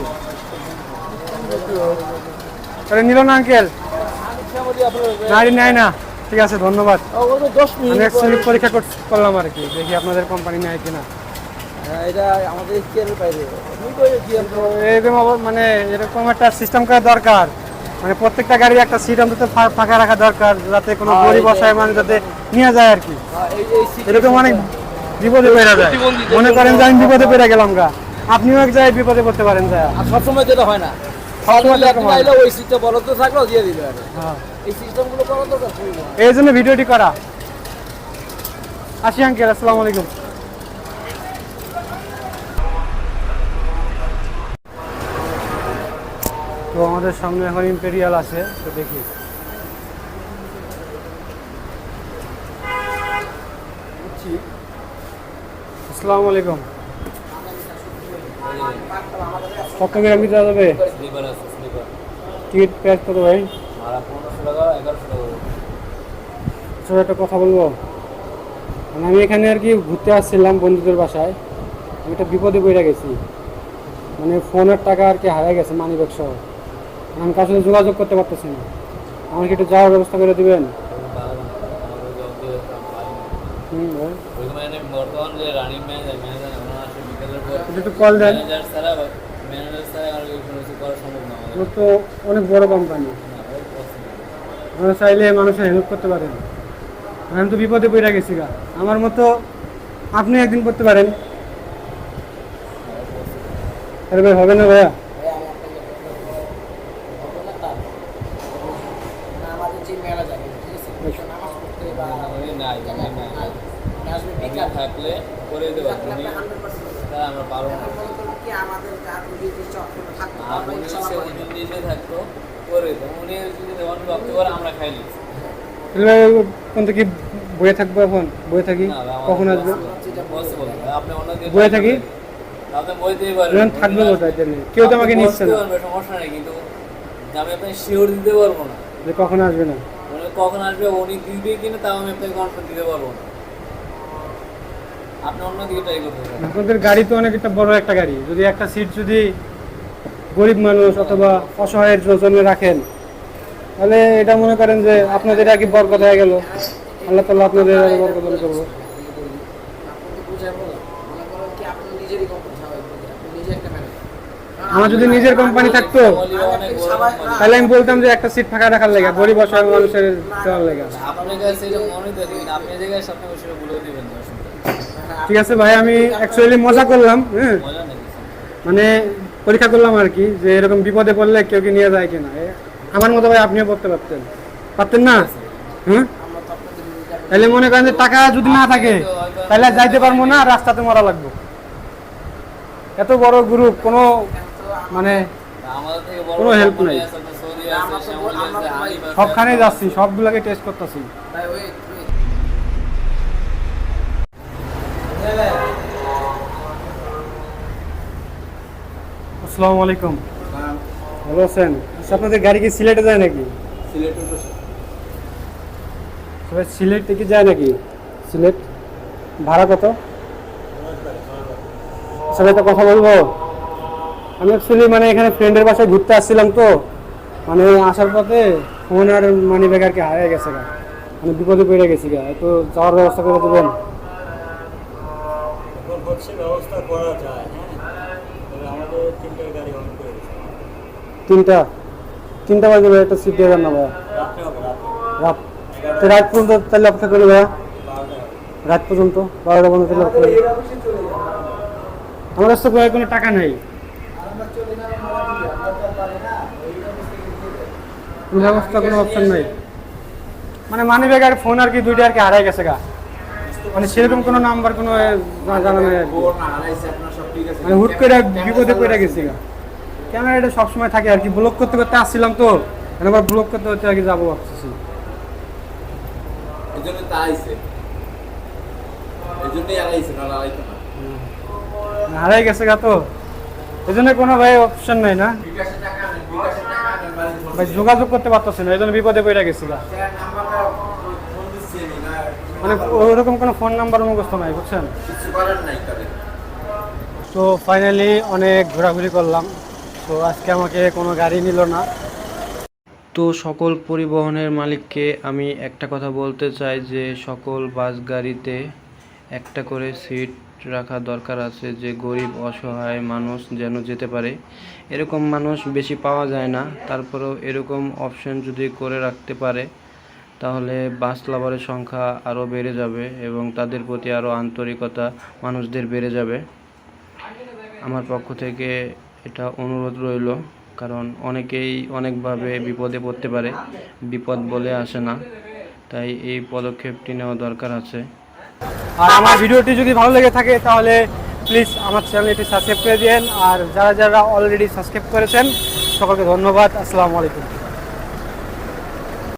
তাহলে নিল না আঙ্কেল? গাড়ি নেয় না, ঠিক আছে ধন্যবাদ। 10 মিনিট আমি অ্যাকচুয়ালি পরীক্ষা করলাম আর কি, দেখি আপনাদের কোম্পানি নেয় কিনা। এটা আমাদের স্কেলের বাইরে তুমি কই কি তো এরকম মানে এরকম একটা সিস্টেম করা দরকার, মানে প্রত্যেকটা গাড়ি একটা সিট অন্তত ফাঁকা রাখা দরকার, যাতে কোনো গরিব অসহায় মানুষ যাতে নিয়ে যায় আর কি। এরকম অনেক বিপদে পড়ে যায়, মনে করেন যে আমি বিপদে পড়ে গেলাম গা, আপনিও এক জায়গায় বিপদে পড়তে পারেন যায়। আর সবসময় যেটা হয় না, সবসময় এরকম হয় না। ওই সিটটা বরাদ্দ থাকলেও দিয়ে দিবে আর হ্যাঁ, এই সিস্টেমগুলো করা দরকার ছিল। এই জন্য ভিডিওটি করা। আসি আঙ্কেল, আসসালামু আলাইকুম। তো আমাদের সামনে এখন ইম্পেরিয়াল আছে, তো দেখি। আসসালামু আলাইকুম। কত গ্রাম দিতে যাবে? টিকিট প্রাইস কত ভাই? আচ্ছা, একটা কথা বলবো, মানে আমি এখানে আর কি ঘুরতে আসছিলাম বন্ধুদের বাসায়, আমি একটা বিপদে পড়ে গেছি, মানে ফোনের টাকা আর কি হারিয়ে গেছে, মানি ব্যাগ সহ। আমি কার সাথে যোগাযোগ করতে পারতেছি না, আমার কি একটু যাওয়ার ব্যবস্থা করে দিবেন? ভাই বর্তমান যে রানিং ম্যানেজার বিকেলের পর একটু কল দেন। ম্যানেজার ছাড়া আর কিছু করা সম্ভব না আমাদের। ওর তো অনেক বড় কোম্পানি, আপনারা চাইলে মানুষের হেল্প করতে পারেন। আমি তো বিপদে পড়ে গেছি গা, আমার মতো আপনি একদিন করতে পারেন। আরে ভাই হবে না ভাইয়া? আমাদের যে ম্যানেজার ঠিক আছে নামাজ পড়তে বা থাকলে করে দেবো আমরা পারবো না। নিজে থাকতো করে দেবো, উনি যদি দেওয়ান ভাবতে পারে আমরা খাই নিচ্ছি। কোন থেকে বয়ে থাকবো? এখন বয়ে থাকি, কখন আসবে? আপনি অন্য বয়ে থাকি, আপনি বই দিয়ে পারেন এখন থাকবে কোথায়? কেউ তো আমাকে নিচ্ছে না, সমস্যা নেই, কিন্তু আমি আপনাকে শিওর দিতে পারবো না যে কখন আসবে না। উনি কখন আসবে, উনি দিবে কিনা তাও আমি আপনাকে কনফার্ম দিতে পারবো না। আপনি অন্যদিকে ট্রাই করতে পারেন। আপনাদের গাড়ি তো অনেক একটা বড় একটা গাড়ি, যদি একটা সিট যদি গরিব মানুষ অথবা অসহায়ের জন্য রাখেন, তাহলে এটা মনে করেন যে আপনাদের আর কি বরকত হয়ে গেল, আল্লাহ তাআলা আপনাদের বরকত দান করবো। আমার যদি নিজের কোম্পানি থাকতো তাহলে আমি বলতাম যে একটা সিট ফাঁকা রাখার লেগে, গরিব অসহায় মানুষের চলার লেগে। আপনার কাছে এটা মনে করি আপনি জায়গায় সামনে বসে বলে দিবেন না, ঠিক আছে ভাই, আমি অ্যাকচুয়ালি মজা করলাম, হ্যাঁ, মজা নাকি মানে পরীক্ষা করলাম আর কি, যে এরকম বিপদে পড়লে কেউ কি নিয়ে যায় কিনা। আমার মতো ভাই আপনিও পড়তে পারতেন না? হ্যাঁ, তাহলে মনে করেন যে টাকা যদি না থাকে তাহলে যাইতে পারবো না, রাস্তাতে মরা লাগবে। এত বড় গ্রুপ, কোনো মানে আমাদের থেকে বড় কোনো হেল্প নাই, সৌদি আছে, শ্যামলী আছে, হানিফ আছে, সবখানে যাচ্ছি, সবগুলোকে টেস্ট করতেছি। আসসালামু আলাইকুম, ভালো আছেন? আচ্ছা, আপনাদের গাড়ি কি সিলেটে যায় নাকি? সবাই সিলেট থেকে যায় নাকি? সিলেট ভাড়া কত? আসলে একটা কথা বলবো, আমি অ্যাকচুয়ালি মানে এখানে ফ্রেন্ডের বাসায় ঘুরতে আসছিলাম, তো মানে আসার পথে ফোন আর মানি ব্যাগ আর কি হারিয়ে গেছে গা, মানে বিপদে পড়ে গেছি গা, তো যাওয়ার ব্যবস্থা করে দেবেন? এখন হচ্ছে ব্যবস্থা করা যায়, হ্যাঁ, তবে আমাদের তিনটা গাড়ি অন করে দিয়েছে। তিনটা বাজে ভাই, একটা সিট দিয়ে যান না ভাই। রাত্রে হবে, রাত তো রাত পর্যন্ত তাহলে অপেক্ষা করি ভাইয়া, রাত পর্যন্ত 12টা পর্যন্ত তাহলে অপেক্ষা করি। আমার কাছে তো ভাই কোনো টাকা নেই, ব্যবস্থা কোনো অপশন নাই, মানে মানি ব্যাগ আর ফোন আর কি দুইটা আর কি হারাই গেছে গা, মানে সেরকম কোনো নাম্বার কোনো জানা নাই আর কি, মানে হুট করে বিপদে পড়ে গেছি গা। ক্যামেরাটা সবসময় থাকে আর কি, ব্লক করতে করতে আসছিলাম, তো আবার ব্লক করতে করতে আর কি যাবো ভাবতেছি। এই জন্য তা আইছে, এই জন্যই আগাইছে, না আগাইতো না। হারাই গেছে গা, তো এই জন্য কোনো ভাই অপশন নাই না। বিকাশের টাকা নেই, বিকাশের টাকা নেই, ভাই যোগাযোগ করতে পারতেছি না, এই জন্য বিপদে পড়ে গেছিলাম। মানে ওরকম কোনো ফোন নাম্বার মুখস্থ নাই, বুঝছেন? তো ফাইনালি অনেক ঘোরাঘুরি করলাম, তো আজকে আমাকে কোনো গাড়ি নিল না। তো সকল পরিবহনের মালিককে আমি একটা কথা বলতে চাই যে সকল বাস গাড়িতে একটা করে সিট রাখা দরকার আছে, যে গরিব অসহায় মানুষ যেন যেতে পারে। এরকম মানুষ বেশি পাওয়া যায় না, তারপরেও এরকম অপশন যদি করে রাখতে পারে তাহলে বাস লাভারের সংখ্যা আরও বেড়ে যাবে এবং তাদের প্রতি আরও আন্তরিকতা মানুষদের বেড়ে যাবে। আমার পক্ষ থেকে এটা অনুরোধ রইল, কারণ অনেকেই অনেকভাবে বিপদে পড়তে পারে, বিপদ বলে আসে না, তাই এই পদক্ষেপটি নেওয়া দরকার আছে। আর আমার ভিডিওটি যদি ভালো লেগে থাকে তাহলে প্লিজ আমার চ্যানেলটি সাবস্ক্রাইব করে দিন, আর যারা যারা অলরেডি সাবস্ক্রাইব করেছেন সকলকে ধন্যবাদ। আসসালামু আলাইকুম।